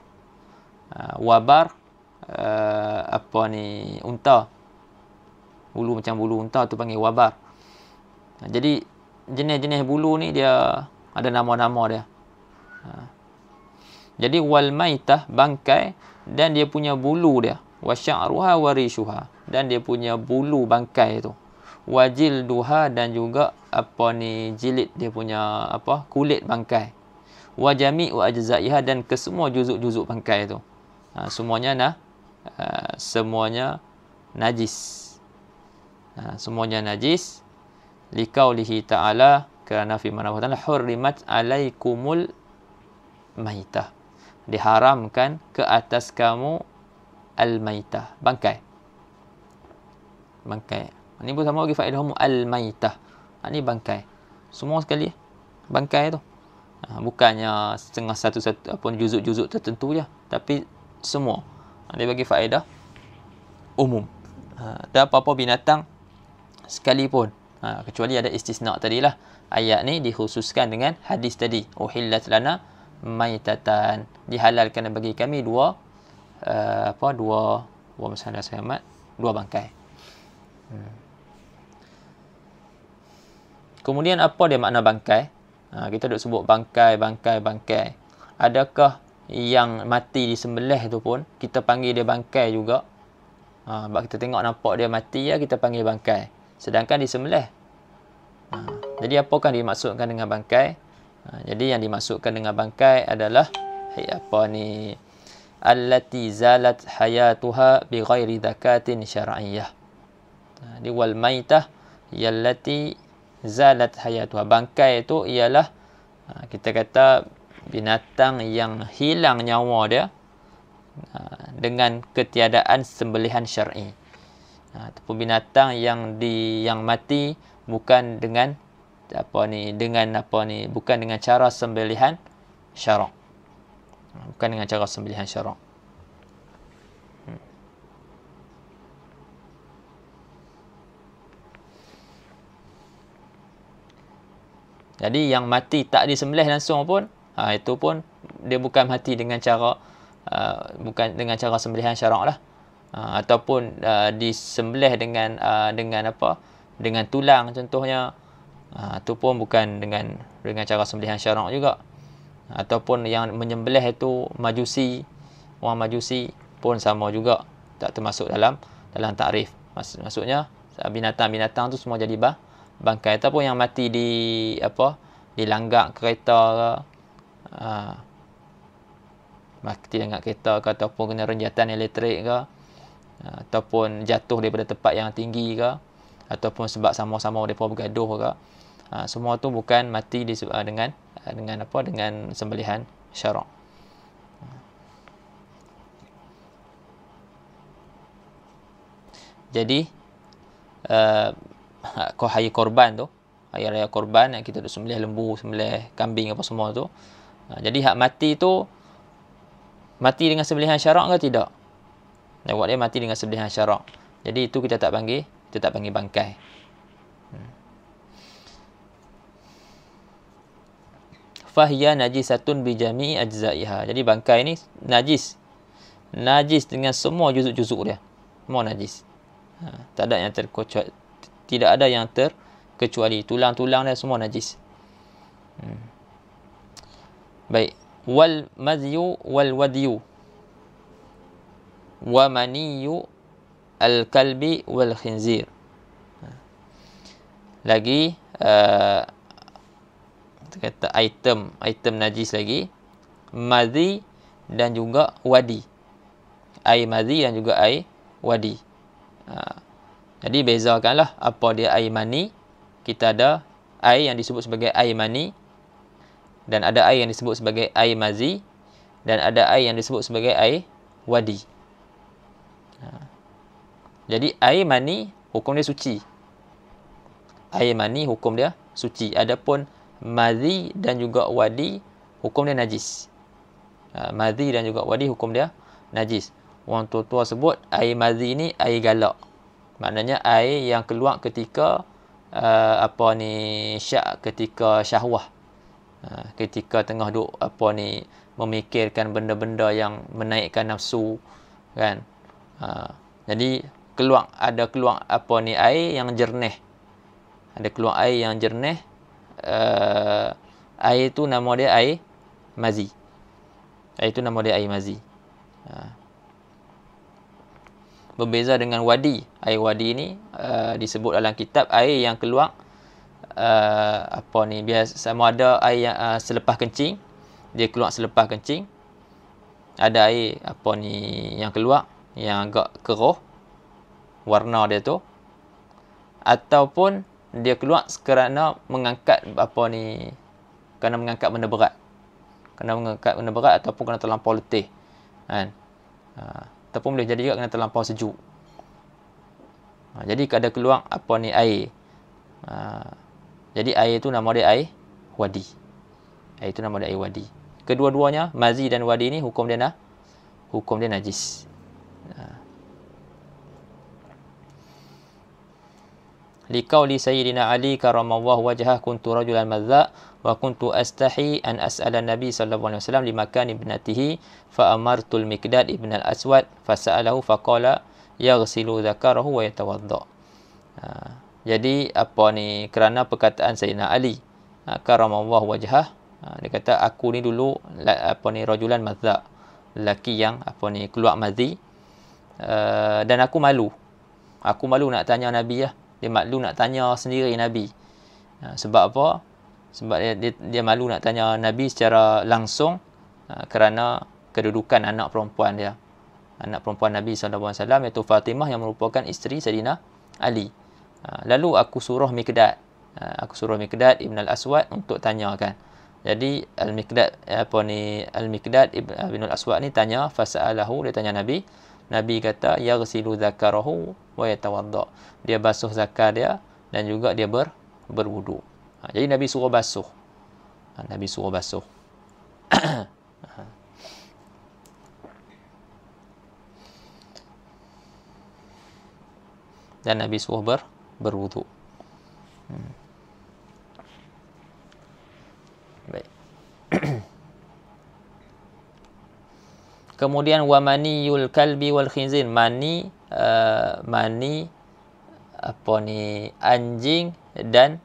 Wabar unta, bulu macam bulu unta tu panggil wabar. Jadi jenis-jenis bulu ni dia ada nama-nama dia. Jadi wal maitah, bangkai, dan dia punya bulu dia, wa sya'ruha wa rishuha, dan dia punya bulu bangkai tu, wa jilduha, dan juga jilid dia punya kulit bangkai, wa jami'u ajza'iha, dan kesemua juzuk-juzuk bangkai tu, semuanya najis. Semuanya najis, liqaulihi ta'ala, kerana firman Allah Ta'ala, hurrimat alaikumul maitah, diharamkan ke atas kamu al-maitah, bangkai. Ini pun sama lagi faedah al-maitah. Ini bangkai. Semua sekali bangkai tu. Bukannya setengah satu-satu apa juzuk-juzuk tertentu je, tapi semua. Dia bagi faedah umum. Dan apa-apa binatang sekalipun. Kecuali ada istisna tadilah. Ayat ni dikhususkan dengan hadis tadi. Uhillat lana maitatan. Dihalalkan bagi kami dua masalah selamat, dua bangkai. Kemudian apa dia makna bangkai? Kita duk sebut bangkai. Adakah yang mati disembelih tu pun kita panggil dia bangkai juga? Sebab kita tengok nampak dia mati ya, kita panggil bangkai. Sedangkan disembelih. Jadi apakah dimaksudkan dengan bangkai? Jadi yang dimaksudkan dengan bangkai adalah allati zalat hayatuha bighairi zakatin syar'iyyah. Di wal maitah yallati zalat hayatuha. Bangkai itu ialah kita kata binatang yang hilang nyawa dia dengan ketiadaan sembelihan syar'i. Ataupun binatang yang mati bukan dengan bukan dengan cara sembelihan syarak. Bukan dengan cara sembelihan syarak. Jadi yang mati tak disembelih langsung pun, itu pun dia bukan mati dengan cara bukan dengan cara sembelihan syarak lah. Ataupun disembelih dengan dengan tulang contohnya. Itu pun bukan dengan cara sembelihan syarak juga. Ataupun yang menyembelih itu orang majusi pun sama juga, tak termasuk dalam takrif. Maksudnya binatang-binatang tu semua jadi bangkai. Ataupun yang mati di langgak kereta ke, mati langgak kereta ke, ataupun kena renjatan elektrik ke, ataupun jatuh daripada tempat yang tinggi ke, ataupun sebab sama-sama mereka bergaduh ke, semua tu bukan mati dengan sembelihan syarak. Jadi hari korban tu, hari raya korban yang kita duk sembelih lembu, sembelih kambing apa semua tu, jadi hak mati tu mati dengan sembelihan syarak ke tidak? Lewat dia mati dengan sembelihan syarak. Jadi itu kita tak panggil bangkai. Fahiya najisatun bi jami'i ajza'iha. Jadi bangkai ni najis dengan semua juzuk-juzuk dia. Semua najis. Tak ada yang terkecuali, tidak ada yang terkecuali. Tulang-tulang dia semua najis. Baik. Wal madyu wal wadyu wa maniyu al kalbi wal khinzir. Lagi kata item najis lagi, madhi dan juga wadi. Air madhi dan juga air wadi. Jadi bezakanlah apa dia air mani. Kita ada air yang disebut sebagai air mani, dan ada air yang disebut sebagai air madhi, dan ada air yang disebut sebagai air wadi. Jadi air mani hukum dia suci. Air mani hukum dia suci. Adapun madhi dan juga wadi hukum dia najis. Madhi dan juga wadi hukum dia najis. Orang tua-tua sebut air madhi ni air galak. Maknanya air yang keluar ketika ketika syahwah. Ketika tengah duk memikirkan benda-benda yang menaikkan nafsu kan. Jadi ada keluar air yang jernih. Ada keluar air yang jernih. Air tu nama dia air mazi. Air tu nama dia air mazi. Berbeza dengan wadi. Air wadi ni disebut dalam kitab air yang keluar biasa sama ada air yang selepas kencing, dia keluar selepas kencing. Ada air yang keluar yang agak keruh warna dia tu, ataupun dia keluar kerana mengangkat kerana mengangkat benda berat. Kerana mengangkat benda berat ataupun kerana terlampau letih. Kan? Ataupun boleh jadi juga kerana terlampau sejuk. Jadi ada keluar air. Jadi air tu nama dia air wadi. Itu nama dia air wadi. Kedua-duanya, mazi dan wadi ni hukum dia najis. Liqauli sayyidina Ali karamallahu wajhah kuntu rajulan madza wa kuntu astahi an as'ala Nabi sallallahu alaihi wasallam limakan ibnatihi fa amartu al-Miqdad ibn al-Aswad fasa'alahu faqala yaghsilu dzakarahu wa yatawadda. Jadi apa ni, kerana perkataan Sayyidina Ali karamallahu wajhah, dia kata aku ni dulu rajulan madza, lelaki yang keluar madzi, dan aku malu nak tanya Nabi lah. Dia malu nak tanya sendiri Nabi. Sebab apa? Sebab dia malu nak tanya Nabi secara langsung, kerana kedudukan anak perempuan dia. Anak perempuan Nabi SAW iaitu Fatimah yang merupakan isteri Sayyidina Ali. Lalu aku suruh Miqdad Ibn al-Aswad untuk tanyakan. Jadi Al-Miqdad Ibn al-Aswad ni tanya, fasa'alahu, dia tanya Nabi. Nabi kata yaghsilu dzakarahu wa yatawadda. Dia basuh zakar dia dan juga dia berwudu. Jadi Nabi suruh basuh. Dan Nabi suruh berwudu. Baik. Kemudian wa maniyul kalbi wal khinzir, mani anjing dan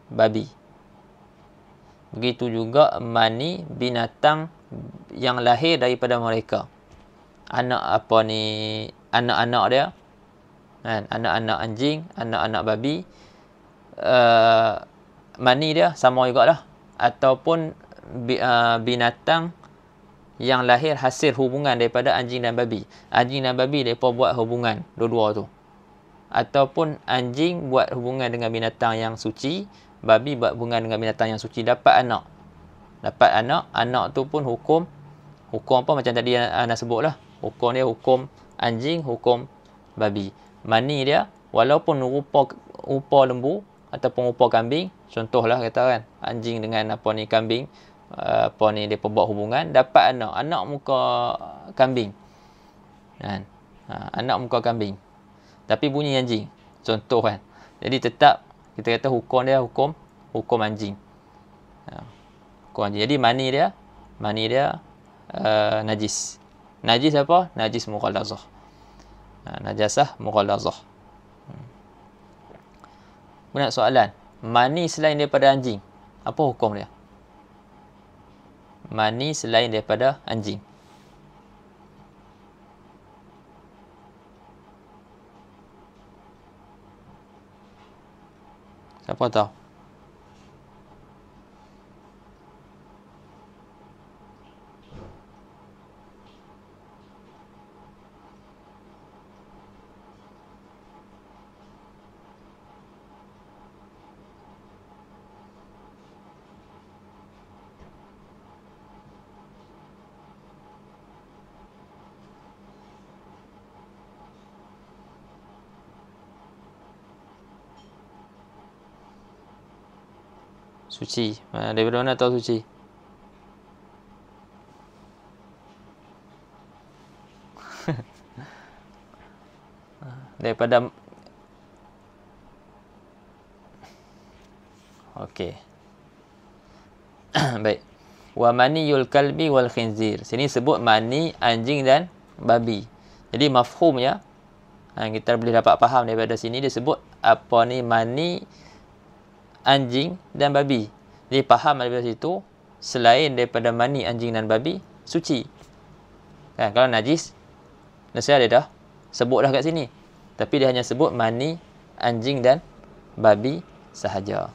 babi. Begitu juga mani binatang yang lahir daripada mereka. Anak-anak dia, kan, anak-anak anjing, anak-anak babi, mani dia sama jugalah. Ataupun binatang yang lahir hasil hubungan daripada anjing dan babi. Anjing dan babi mereka buat hubungan dua-dua tu. Ataupun anjing buat hubungan dengan binatang yang suci, babi buat hubungan dengan binatang yang suci, dapat anak. Anak tu pun hukum apa macam tadi Ana sebutlah. Hukum dia hukum anjing, hukum babi. Mani dia walaupun rupa lembu ataupun rupa kambing, contohlah kata kan, anjing dengan kambing, dia buat hubungan, dapat anak muka kambing, kan, anak muka kambing tapi bunyi anjing, contoh kan. Jadi tetap kita kata hukum dia hukum anjing. Hukum anjing. Jadi mani dia najis apa? Najis mughallazah. Najasah mughallazah. Kemudian soalan, mani selain daripada anjing, apa hukum dia? Mani selain daripada anjing. Siapa tahu? Suci. Daripada mana tahu suci? Daripada okey. Baik. Wa maniyul kalbi wal khinzir. Sini sebut mani anjing dan babi. Jadi mafhumnya, kita boleh dapat faham daripada sini dia sebut mani anjing dan babi. Jadi faham daripada situ, selain daripada mani anjing dan babi, suci. Kan, kalau najis, nasihat dia dah sebut dah kat sini. Tapi dia hanya sebut mani anjing dan babi sahaja.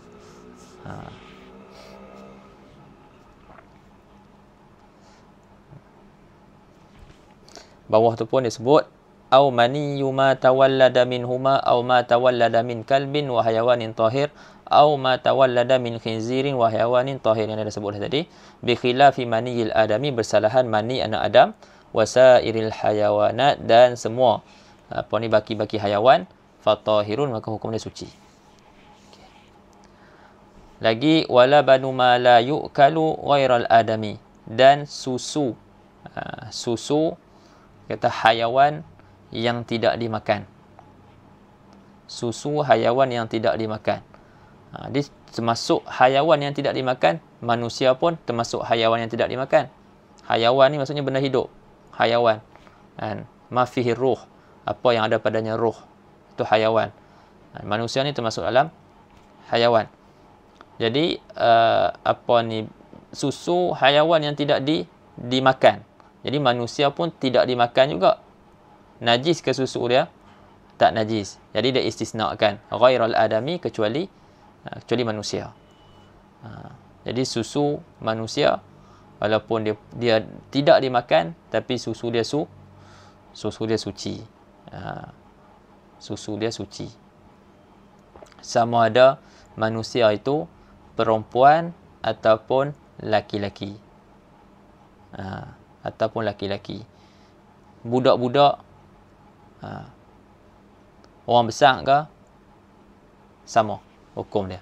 Bawah tu pun dia sebut au mani ma tawallada minhuma au ma tawallada min kalbin wa hayawanin tahir au ma tawallada min khinzirin wa hayawanin tahir, yang dah sebut dah tadi. Bi khilafi maniyil adami, bersalahan mani anak Adam, wasairil hayawanat, dan semua baki-baki hayawan, fatahirun, maka hukum dia suci. Lagi wala banu ma la yu'kalu ghairal adami, dan susu. Susu kata hayawan yang tidak dimakan. Susu hayawan yang tidak dimakan. Dia termasuk hayawan yang tidak dimakan. Manusia pun termasuk hayawan yang tidak dimakan. Hayawan ni maksudnya benda hidup. Hayawan. Ma fihi ruh. Apa yang ada padanya ruh. Itu hayawan. Manusia ni termasuk dalam hayawan. Jadi susu hayawan yang tidak dimakan. Jadi manusia pun tidak dimakan juga. Najis ke susu dia? Tak najis. Jadi dia istisnakan ghairal adami, kecuali manusia. Jadi susu manusia walaupun dia tidak dimakan, tapi susu dia suci. Susu dia suci. Sama ada manusia itu perempuan ataupun laki-laki. Budak-budak, orang besar ke, sama hukum dia.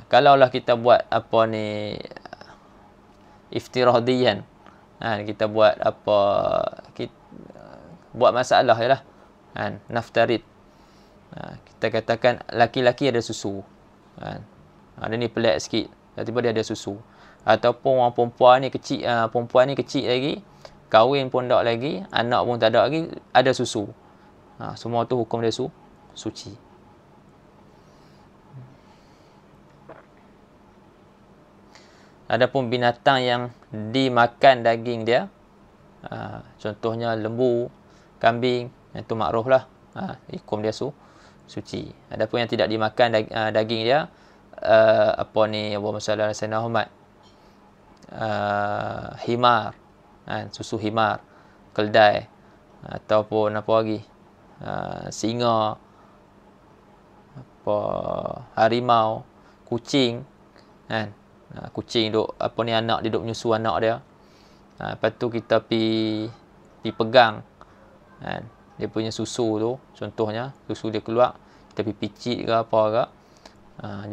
Kalaulah kita buat iftiradiyan, kita buat buat masalah je lah, naftarid, kita katakan laki-laki ada susu, ada ni pelik sikit, tiba-tiba dia ada susu. Ataupun orang perempuan ni kecil lagi, kahwin pun tak lagi, anak pun tak ada lagi, ada susu. Semua tu hukum dia suci. Adapun binatang yang dimakan daging dia, contohnya lembu, kambing, itu makruh lah. Hukum dia suci. Adapun yang tidak dimakan daging dia, Allahumma salli ala sayyidina Muhammad, himar, susu himar, keldai, ataupun apa lagi, singa, harimau, kucing, kucing duk anak dia duk menyusu anak dia, lepas tu kita pi pegang, dia punya susu tu, contohnya susu dia keluar, kita pi picit ke apa ke,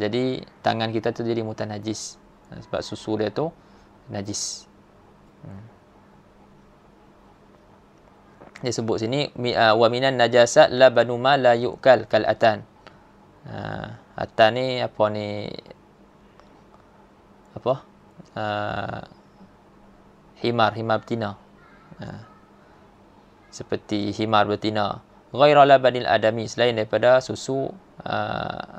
jadi tangan kita tu jadi mutanajis, sebab susu dia tu najis. Dia sebut sini wa minan najasat labanu ma la yu'kal kal atan. Atan ni himar betina, seperti himar betina. Ghaira labanil adami, selain daripada susu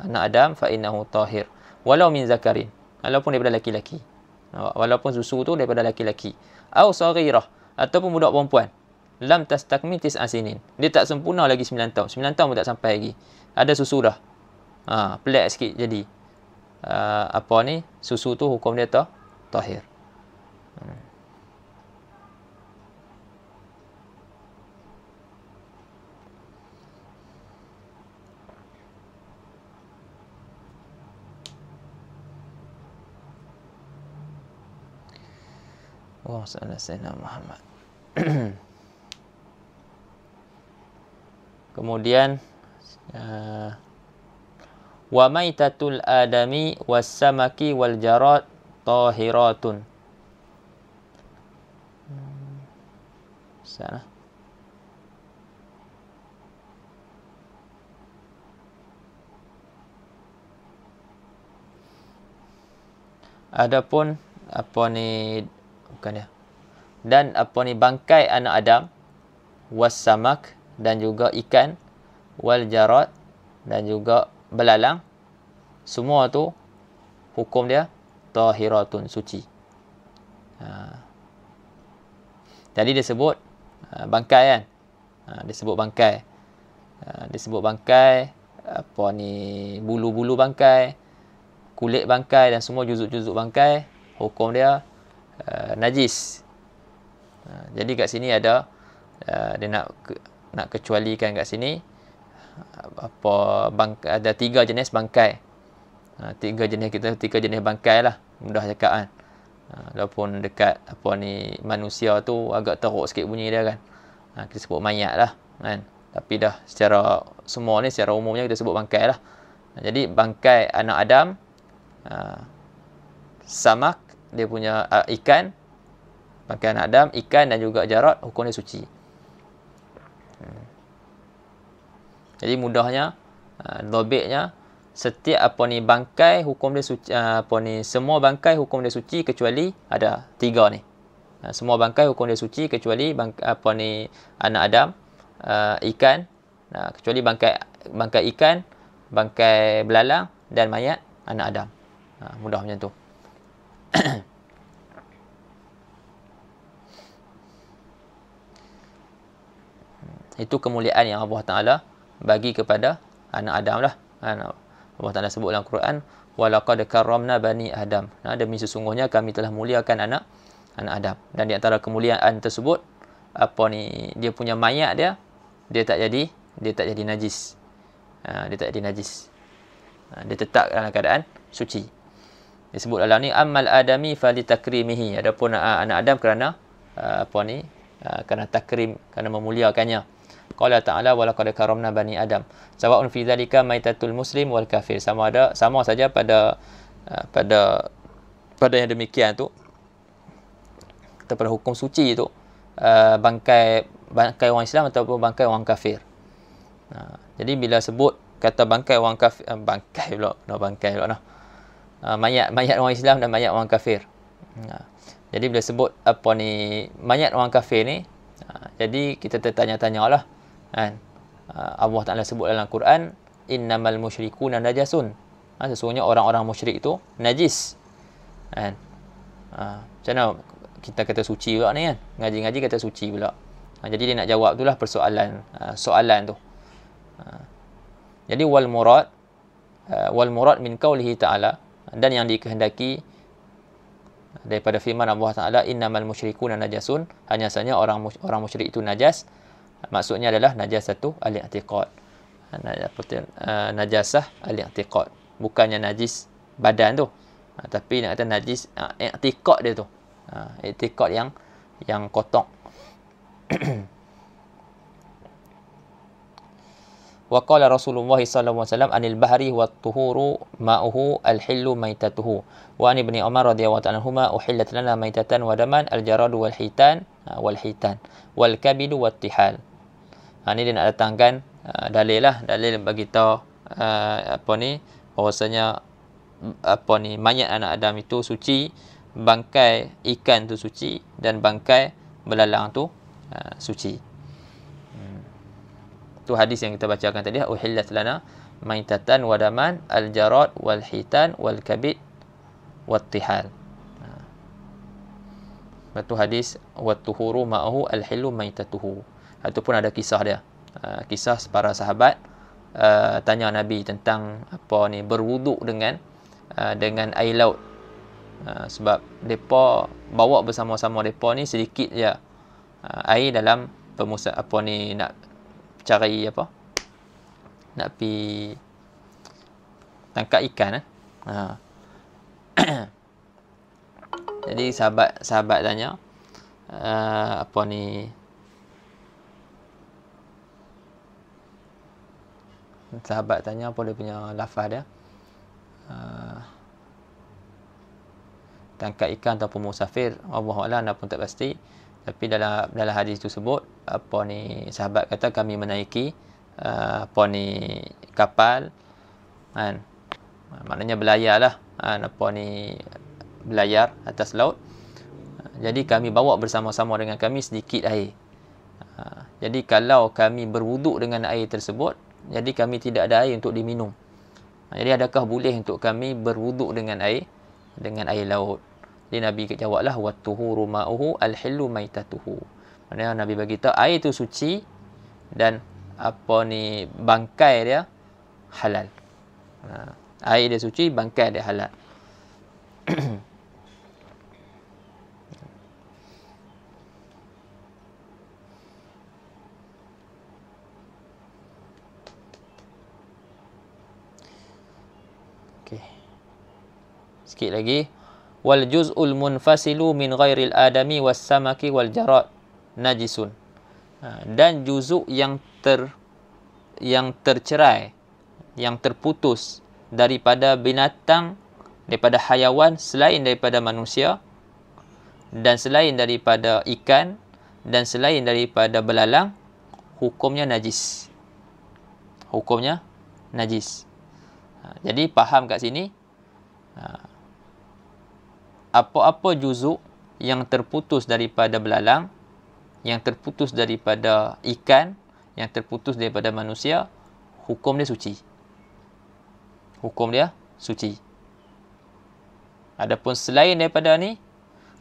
anak Adam, fa innahu tahir walau min zakarin, walaupun daripada laki-laki, walaupun susu tu daripada laki-laki. Au saghirah, ataupun budak perempuan, lam tastakmil tis'a sinin, dia tak sempurna lagi 9 tahun. 9 tahun pun tak sampai lagi, ada susu dah. Pelik sikit jadi. Susu tu hukum dia tahir. Allahumma salli ala sayyidina Muhammad. Kemudian wa maitatul adami was samaki wal jarad tahiratun. Sana. Adapun dan bangkai anak Adam, was samak, dan juga ikan, wal jarad, dan juga belalang, semua tu hukum dia tahiratun, suci. Jadi dia sebut bangkai kan, dia sebut bangkai, bulu-bulu bangkai, kulit bangkai, dan semua juzuk-juzuk bangkai, hukum dia najis. Jadi kat sini ada dia nak kecualikan kat sini ada 3 jenis bangkai. 3 jenis bangkai lah, mudah cakap kan. Walaupun dekat manusia tu agak teruk sikit bunyi dia kan. Kita sebut mayat lah kan. Tapi dah secara umumnya kita sebut bangkai lah. Jadi bangkai anak Adam Samak, dia punya ikan, bangkai anak Adam, ikan dan juga jarad, hukum dia suci. Jadi mudahnya, dobitnya, setiap bangkai hukum dia suci, semua bangkai hukum dia suci kecuali ada 3 ni. Semua bangkai hukum dia suci kecuali anak Adam, ikan, kecuali bangkai ikan, bangkai belalang dan mayat anak Adam. Mudah macam tu. Itu kemuliaan yang Allah Ta'ala bagi kepada anak Adam lah. Allah Ta'ala sebut dalam Quran, walaqad karramna bani Adam. Demi sesungguhnya kami telah muliakan anak Adam. Dan di antara kemuliaan tersebut, dia punya mayat dia tak jadi najis. Dia tak jadi najis. Dia tetap dalam keadaan suci. Disebut dalam ni, ammal adami falitakrimihi. Adapun anak Adam kerana kerana takrim, kerana memuliakannya. Qala ta'ala walaqad karamna bani Adam. Sawa'un fi dzalika maitatul muslim wal kafir. Sama saja pada yang demikian tu, pada hukum suci itu, bangkai orang Islam ataupun bangkai orang kafir. Jadi bila sebut kata bangkai orang kafir, mayat orang Islam dan mayat orang kafir. Jadi bila sebut mayat orang kafir ni, jadi kita tertanya-tanyalah, kan? Allah Ta'ala sebut dalam Quran, innamal musyrikuna najasun. Sesungguhnya orang-orang musyrik itu najis. Kan? Macam mana kita kata suci pula ni, kan? Ngaji-ngaji kata suci pula. Jadi dia nak jawab itulah soalan tu. Jadi wal murad min qaulihi ta'ala, dan yang dikehendaki daripada firman Allah Ta'ala, innamal musyrikuna najasun, hanya sahaja orang musyrik itu najas. Maksudnya adalah najasatu al-i'tiqad. Najasah al-i'tiqad, bukannya najis badan tu, tapi nak kata najis i'tiqad dia tu. I'tiqad yang kotor. Wa qala Rasulullah sallallahu alaihi wasallam anil bahri wat tuhuru ma'uhu al-hillu maitatuhu. Wa an ibni Umar radhiyallahu ta'ala anhuma uhillat lana maitatan wa daman al-jaradu wal hitan wal kabidu wat tihal. Ini dia nak datangkan dalil bagi tahu bahwasanya mayat anak Adam itu suci, bangkai ikan tu suci, dan bangkai belalang tu suci. Itu hadis yang kita bacakan tadi, uhillat lana maitatan wa daman al-jarad wal hitan wal kabid wat tihal. Itu hadis wat tuhuru ma'ahu al-hillu maitatuhu. Ataupun ada kisah dia. Kisah para sahabat tanya Nabi tentang berwuduk dengan air laut. Sebab depa bawa bersama-sama depa ni sedikit je air dalam nak cari nak pi tangkap ikan. Jadi sahabat tanya sahabat tanya apa dia punya lafaz dia, tangkap ikan ataupun musafir, Allahu a'lam, pun tak pasti. Tapi dalam hadis tu sebut sahabat kata kami menaiki kapal, kan, maknanya berlayar lah, berlayar atas laut. Jadi kami bawa bersama-sama dengan kami sedikit air. Jadi kalau kami berwuduk dengan air tersebut, jadi kami tidak ada air untuk diminum. Jadi adakah boleh untuk kami berwuduk dengan air laut? Jadi Nabi jawablah, wat-tuhuru ma'uhu al-hillu maitatuhu. Maksudnya Nabi bagi tahu air itu suci dan bangkai dia halal. Air dia suci, bangkai dia halal. Sikit lagi, wal juz'ul munfasilu min ghairil adami was samaki wal jarad najisun. Dan juzuk yang tercerai, yang terputus daripada binatang daripada hayawan selain daripada manusia, dan selain daripada ikan, dan selain daripada belalang, hukumnya najis. Hukumnya najis. Jadi faham kat sini, apa-apa juzuk yang terputus daripada belalang, yang terputus daripada ikan, yang terputus daripada manusia, hukum dia suci. Hukum dia suci. Adapun selain daripada ni,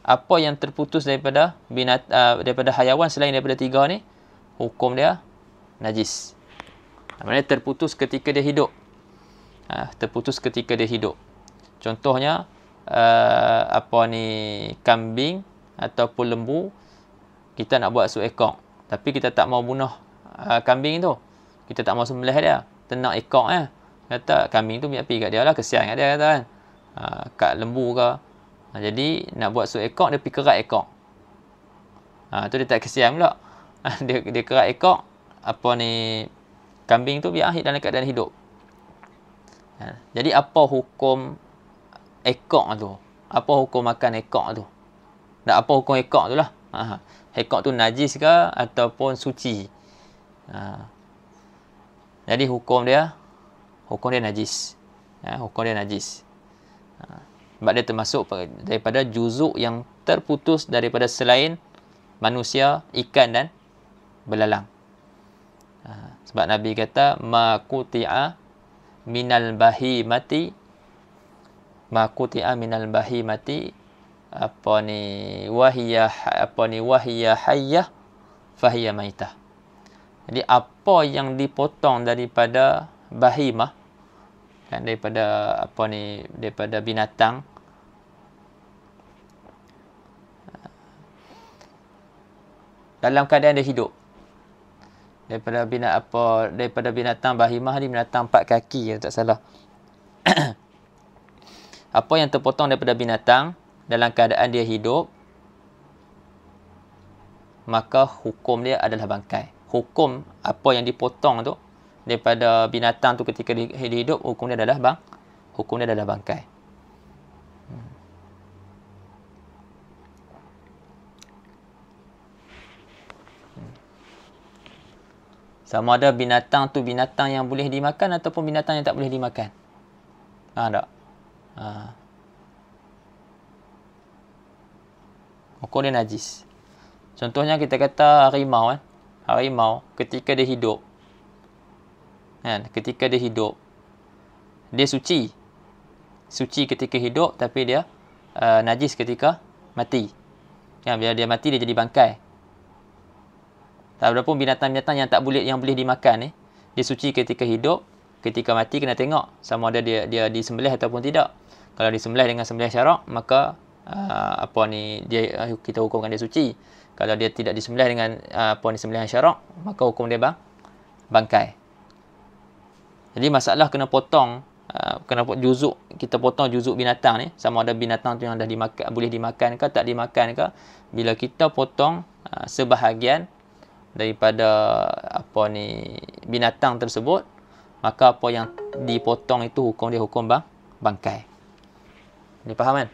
apa yang terputus daripada daripada hayawan selain daripada 3 ni, hukum dia najis. Maksudnya terputus ketika dia hidup. Terputus ketika dia hidup. Contohnya kambing ataupun lembu, kita nak buat sup ekor, tapi kita tak mau bunuh kambing tu, kita tak mau sembelih dia, ternak ekor kata kambing tu biar pergi kat dia lah, kesian kat dia kata kan. Kat lembu ke. Jadi nak buat sup ekor, dia pergi kerat ekor. Tu dia tak kesian pula. dia kerat ekor kambing tu biar dalam keadaan hidup. Jadi apa hukum ekor tu? Apa hukum makan ekor tu? Dan apa hukum ekor tu lah? Ekor tu najis ke ataupun suci? Jadi hukum dia najis. Hukum dia najis. Sebab dia termasuk daripada juzuk yang terputus daripada selain manusia, ikan dan belalang. Sebab Nabi kata ma quti'a minal bahimati wahiya hayyah fahiya maitah. Jadi apa yang dipotong daripada bahimah, kan, daripada binatang, dalam keadaan dia hidup, daripada binatang bahimah ni, binatang 4 kaki, tak salah. Apa yang terpotong daripada binatang dalam keadaan dia hidup, maka hukum dia adalah bangkai. Hukum apa yang dipotong tu daripada binatang tu ketika dia hidup, hukum dia adalah bangkai. Sama ada binatang tu binatang yang boleh dimakan ataupun binatang yang tak boleh dimakan. Tak? Hukum dia najis. Contohnya kita kata harimau. Harimau ketika dia hidup, ketika dia hidup, dia suci. Suci ketika hidup, tapi dia najis ketika mati. Bila dia mati, dia jadi bangkai. Adapun binatang-binatang yang boleh dimakan ni, dia suci ketika hidup, ketika mati kena tengok sama ada dia disembelih ataupun tidak. Kalau disembelih dengan sembelih syarak, maka kita hukumkan dia suci. Kalau dia tidak disembelih dengan sembelihan syarak, maka hukum dia bangkai. Jadi masalah kena potong, kita potong juzuk binatang ni, sama ada binatang tu yang dah boleh dimakan ke tak dimakan ke. Bila kita potong sebahagian daripada binatang tersebut, maka apa yang dipotong itu hukum dia hukum bangkai. Ini faham kan?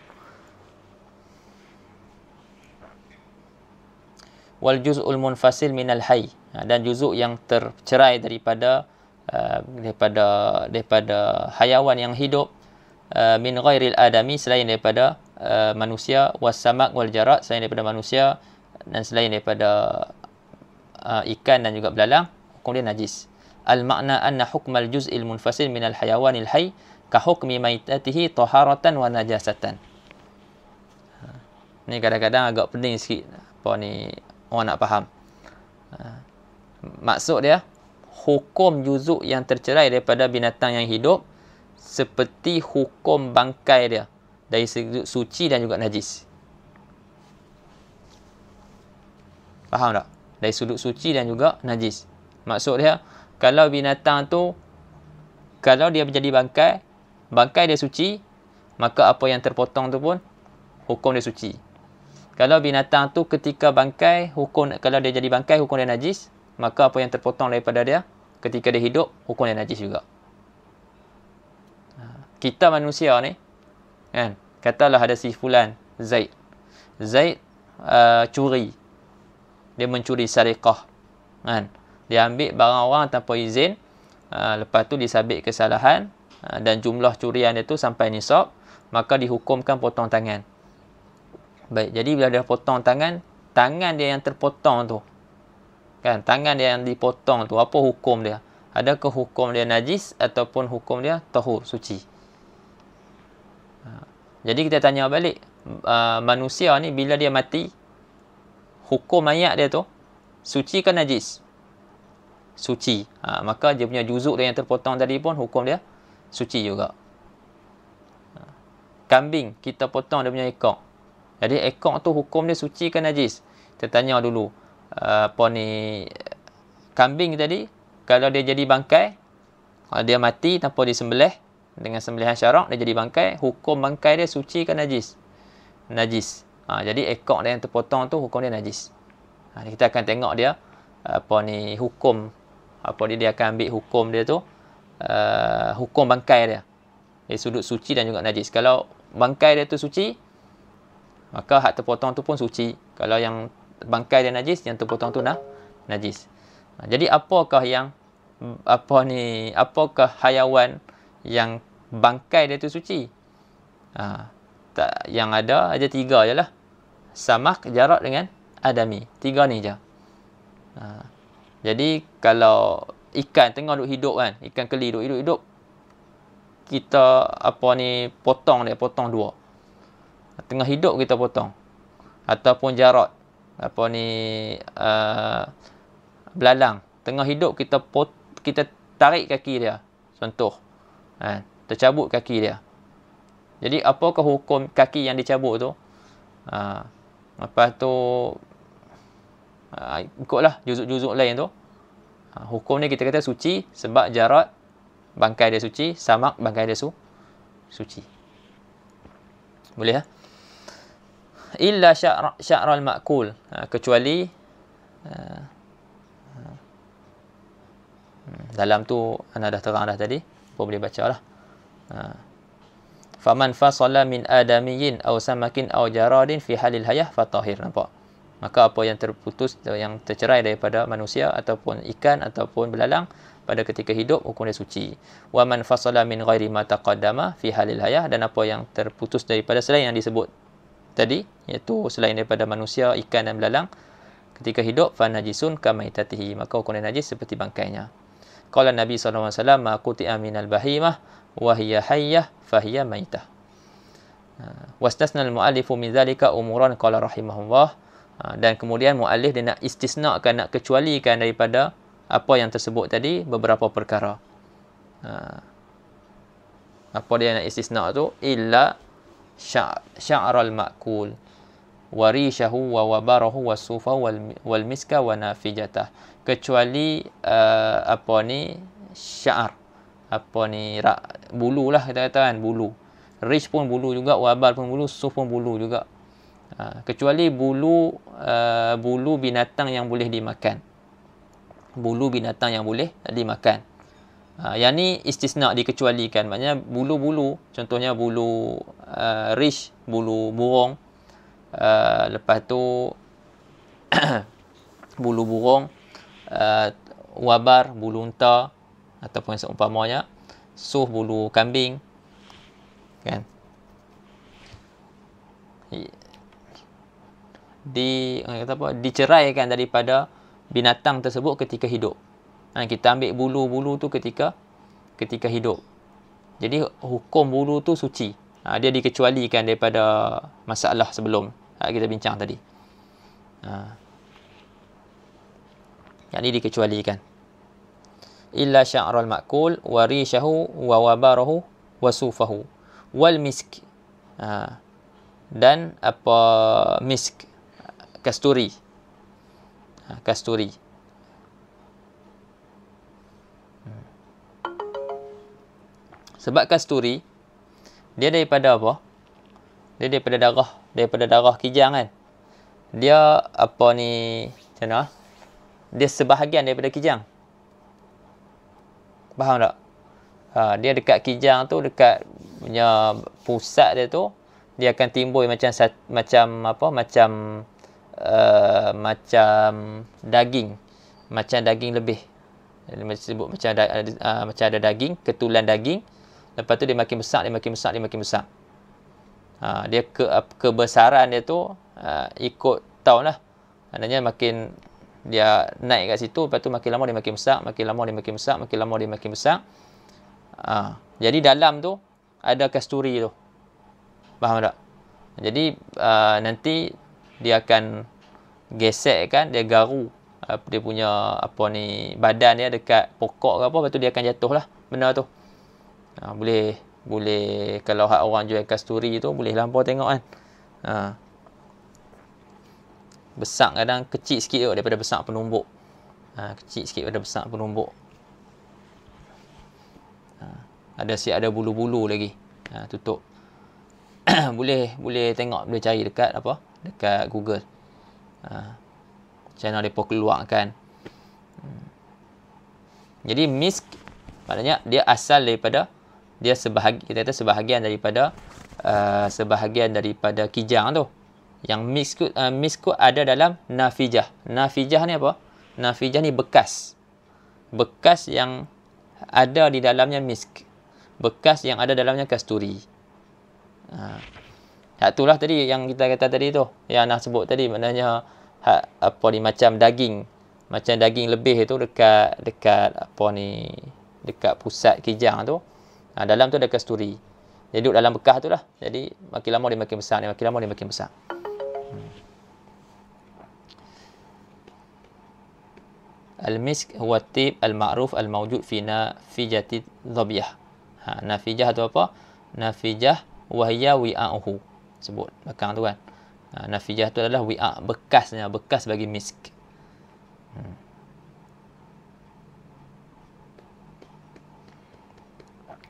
Wal juz'ul munfasil minal hayy, dan juzuk yang tercerai daripada hayawan yang hidup, min ghairil adami, selain daripada manusia, was samak wal jarat, selain daripada manusia dan selain daripada ikan dan juga belalang, hukum dia najis. Al makna anna hukmal juz'il munfasil minal hayawanil hayy ka hukmi maitatihi taharatan wa najasatan. Ni kadang-kadang agak pening sikit orang nak faham. Maksud dia, hukum juzuk yang tercerai daripada binatang yang hidup seperti hukum bangkai dia, dari segi suci dan juga najis. Faham tak? Dari sudut suci dan juga najis. Maksud dia, kalau binatang tu, kalau dia menjadi bangkai dia suci, maka apa yang terpotong tu pun hukum dia suci. Kalau binatang tu ketika bangkai, kalau dia jadi bangkai, hukum dia najis, maka apa yang terpotong daripada dia ketika dia hidup, hukum dia najis juga. Kita manusia ni, Kan? Katalah ada si fulan Zaid. Zaid curi. Dia mencuri sariqah. Kan? Dia ambil barang orang tanpa izin. Lepas tu disabit kesalahan. Dan jumlah curian dia tu sampai nisab. Maka dihukumkan potong tangan. Baik, jadi bila dia potong tangan, tangan dia yang terpotong tu, kan, tangan dia yang dipotong tu, apa hukum dia? Adakah hukum dia najis ataupun hukum dia tahur, suci? Jadi kita tanya balik, manusia ni bila dia mati, hukum mayat dia tu suci ke najis? Suci. Maka dia punya juzuk dia yang terpotong tadi pun hukum dia suci juga. Kambing kita potong dia punya ekor. Jadi ekor tu hukum dia suci ke najis? Kita tanya dulu. Kambing tadi, kalau dia jadi bangkai, kalau dia mati tanpa disembelih, dengan sembelihan syarak, dia jadi bangkai, hukum bangkai dia suci ke najis? Najis. Jadi ekor dia yang terpotong tu, hukum dia najis. Kita akan tengok dia, hukum, dia akan ambil hukum dia tu, hukum bangkai dia. Dari sudut suci dan juga najis. Kalau bangkai dia tu suci, maka hak terpotong tu pun suci. Kalau yang bangkai dia najis, yang terpotong tu najis. Jadi apakah hayawan yang bangkai dia tu suci? Yang ada 3 je lah. Samak, jarat dengan adami. 3 ni je. Jadi kalau ikan tengah duk hidup kan, ikan keli duk hidup, kita potong 2. Tengah hidup kita potong. Ataupun jarat. Belalang. Tengah hidup kita tarik kaki dia. Contoh. Tercabut kaki dia. Jadi apakah hukum kaki yang dicabut tu? Lepas tu ikutlah juzuk-juzuk lain tu. Hukum ni kita kata suci sebab jarat bangkai dia suci, samak bangkai dia suci. Boleh illa sya'ral ma'kul, kecuali dalam tu ana dah terang dah tadi, apa boleh bacalah. Faman fasala min adamiyyin aw samakin aw jaradin fi halil hayah fatahir. Nampak? Maka apa yang terputus, yang tercerai daripada manusia ataupun ikan ataupun belalang pada ketika hidup, hukum dia suci. Wa man fasala min ghairi ma taqaddama fi halil hayah, dan apa yang terputus daripada selain yang disebut tadi, iaitu selain daripada manusia, ikan dan belalang, ketika hidup, fa najisun kamaitatihi, maka hukum dia najis seperti bangkainya. Qala Nabi sallallahu alaihi wasallam, ma quti'a minal bahimah wa hiya hayyah fa hiya maitah. Wastasna al-mu'allifu min dhalika umuran qala rahimahullah. Dan kemudian muallif dia nak istisnakan, nak kecualikan daripada apa yang tersebut tadi beberapa perkara. Apa dia nak istisna tu? Illa sya'ral ma'kul wa rishahu wa wabarahu wa sufahu wal miska wa nafijatah. Kecuali sya'ar, bulu lah kita kata kan, bulu. Rish pun bulu juga, wabar pun bulu, suf pun bulu juga. Kecuali bulu binatang yang boleh dimakan. Bulu binatang yang boleh dimakan. Yang ni istisna, dikecualikan. Maknanya bulu-bulu, contohnya bulu rish, bulu burung. Lepas tu bulu burung, wabar, bulu unta ataupun seumpamanya, suh, bulu kambing, kan? Diceraikan daripada binatang tersebut ketika hidup. Kita ambil bulu-bulu tu ketika hidup. Jadi hukum bulu tu suci. Dia dikecualikan daripada masalah sebelum kita bincang tadi. Yang ini dikecualikan. Illa sya'ral ma'kul wa rishahu wa wabarahu wa sufahu wal misk. Dan misk, kasturi. Kasturi. Sebab kasturi dia daripada apa? Dia daripada darah kijang kan. Dia macam mana? Dia sebahagian daripada kijang. Faham tak? Dia dekat kijang tu, dekat punya pusat dia tu, dia akan timbul macam daging, macam daging lebih. Dia sebut macam ada daging, ketulan daging. Lepas tu dia makin besar. Dia kebesaran dia tu ikut tahun lah. Maknanya makin dia naik kat situ, lepas tu makin lama dia makin besar. Jadi dalam tu ada kasturi tu. Faham tak? Jadi nanti dia akan gesek kan, dia garu dia punya badan dia dekat pokok ke apa, lepas tu dia akan jatuh lah benda tu. Boleh kalau hak orang jual kasturi tu boleh lampau tengok kan. Besar kadang kecil sikit kot daripada besar penumbuk. Kecil sikit daripada besar penumbuk. Ada bulu-bulu lagi. Tutup. boleh tengok, boleh cari dekat Google. Macam mana mereka keluarkan. Jadi misk maknanya dia asal daripada, dia sebahagian daripada kijang tu. Yang misk ada dalam nafijah. Nafijah ni apa? Nafijah ni bekas yang ada di dalamnya misk. Bekas yang ada dalamnya kasturi. Itulah tadi yang kita kata tadi tu, yang nak sebut tadi, maknanya macam daging lebih tu dekat dekat pusat kijang tu. Dalam tu ada kasturi. Dia duduk dalam bekas tu lah. Jadi makin lama dia makin besar. Al-misk huwa tib al-ma'ruf al-mawjud fi nafijati dhabiyah. Nafijah tu apa? Nafijah wahya wi'a'uhu. Sebut belakang tu kan. Nafijah tu adalah wi'a, bekas bagi misk.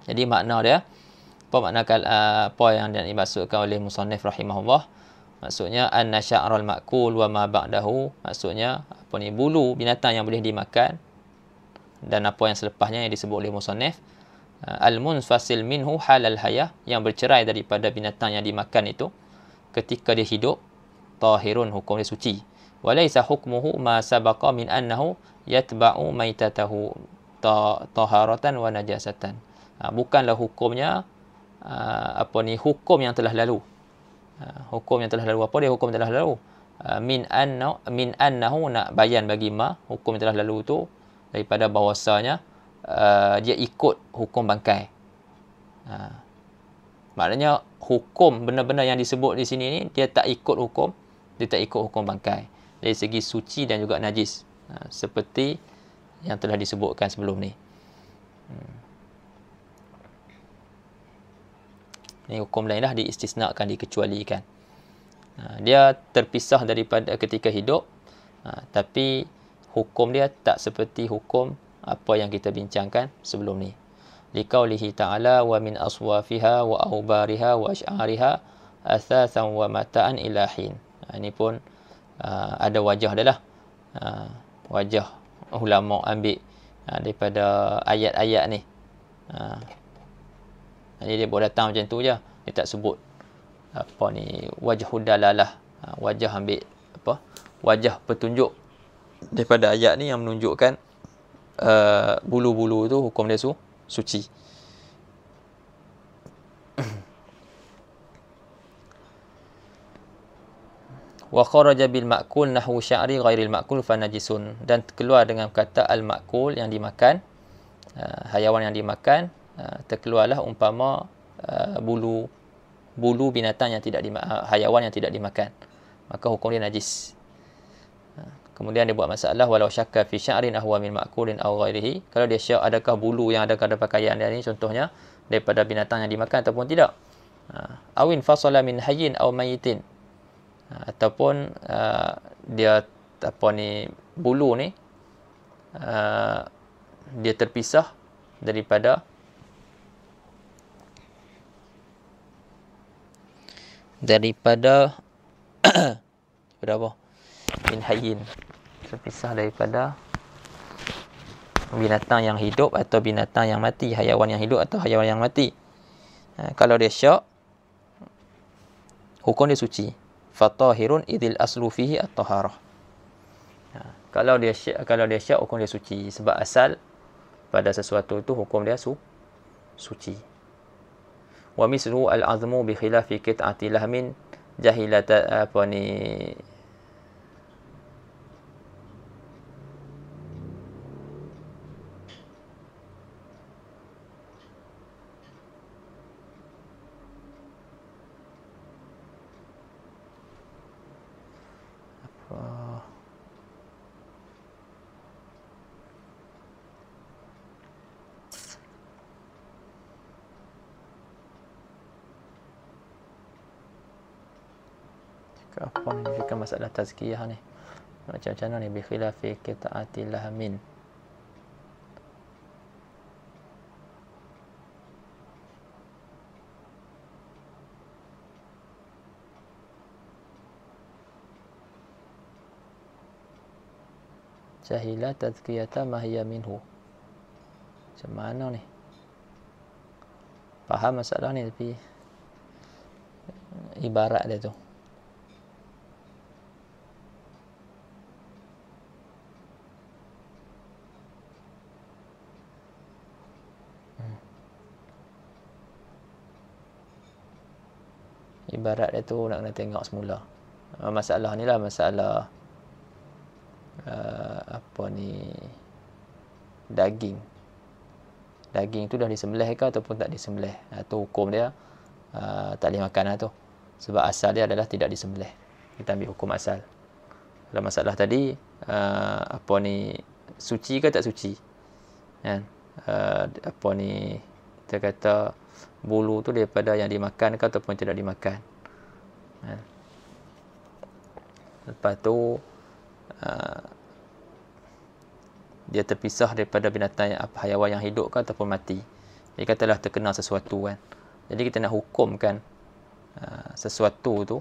Jadi makna dia, apa yang dimaksudkan oleh musannif rahimahullah, maksudnya anna sya'ral ma'kul wa ma ba'dahu, maksudnya bulu binatang yang boleh dimakan dan apa yang selepasnya yang disebut oleh musannif, al-munfasil minhu halal hayah, yang bercerai daripada binatang yang dimakan itu ketika dia hidup, tahirun, hukum dia suci. Walaysa hukmuhu ma sabaqa min annahu yatba'u maitatahu taharatan wa najasatan. Bukanlah hukumnya hukum yang telah lalu. Hukum yang telah lalu. Apa dia hukum yang telah lalu? Min annahu, nak bayan bagi hukum yang telah lalu tu daripada bahawasanya dia ikut hukum bangkai. Maknanya hukum benda-benda yang disebut di sini ni dia tak ikut hukum bangkai dari segi suci dan juga najis, seperti yang telah disebutkan sebelum ni. Ini hukum lain dah diistisnakan, dikecualikan. Dia terpisah daripada ketika hidup, tapi hukum dia tak seperti hukum apa yang kita bincangkan sebelum ni. Liqaulihi ta'ala wa min aswafiha wa aubariha wa ash'ariha athathan wa mata'an ila hin. Ini pun ada wajah dia lah. Wajah ulama ambil daripada ayat-ayat ni. Jadi dia boleh datang macam tu je. Dia tak sebut wajhud dalalah. Wajah ambil wajah petunjuk daripada ayat ni yang menunjukkan bulu-bulu tu hukum dia suci. Wa kharaja bil ma'kul nahwu sya'ri ghairil ma'kul fa najisun, dan keluar dengan kata al ma'kul yang dimakan, hayawan yang dimakan, terkeluarlah umpama bulu binatang yang tidak hayawan yang tidak dimakan, maka hukum dia najis. Kemudian dia buat masalah walau syakka fi sya'rin ahwa min ma'kulin aw ghairihi, kalau dia syak adakah bulu yang ada pada pakaian dia ni contohnya daripada binatang yang dimakan ataupun tidak. Awin fasala min hayyin aw mayitin, ataupun dia bulu ni dia terpisah daripada apa? Min hayyin, terpisah daripada binatang yang hidup atau binatang yang mati, hayawan yang hidup atau hayawan yang mati. Kalau dia syak, hukum dia suci. Fatahirun idil aslu fihi at-taharah. Kalau dia syak, hukum dia suci. Sebab asal pada sesuatu itu hukum dia suci. Wa mislu al-azmu bi khilafi qit'ati lahmin jahilata apa ni apa ni fikir masalah tazkiyah ni. Macam mana ni bi khilafi qita'ati lahmin. Jahila tazkiyata ma hiya minhu. Macam mana ni? Faham masalah ni tapi ibarat dia tu. Ibarat dia tu nak kena tengok semula. Masalah ni lah masalah apa ni, daging. Daging tu dah disembelih ke ataupun tak disembelih. Tu hukum dia tak boleh makan lah tu. Sebab asal dia adalah tidak disembelih. Kita ambil hukum asal. Dalam masalah tadi apa ni, suci ke tak suci? Kan? Apa ni, kita kata bulu tu daripada yang dimakan ke ataupun tidak dimakan. Lepas tu dia terpisah daripada binatang haiwan yang hidup ke ataupun mati. Dia katalah terkena sesuatu kan. Jadi kita nak hukumkan sesuatu tu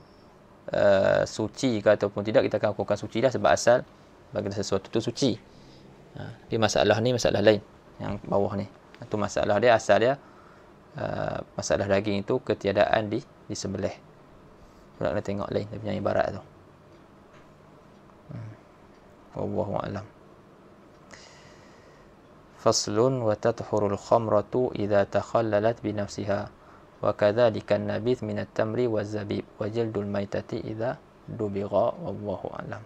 suci ke ataupun tidak, kita akan hukumkan suci dah sebab asal bagi sesuatu tu suci. Tapi masalah ni masalah lain yang bawah ni. Itu masalah dia, asal dia masalah daging itu ketiadaan disembelih. Kita nak tengok lain dia punya ibarat tu. Wallahu a'lam. Faslun wa tathurul khamratu idza takhallalat bi nafsiha wa kadzalika an-nabith min at-tamri waz-zabib wa jaldul maitati idza dubigha wallahu a'lam.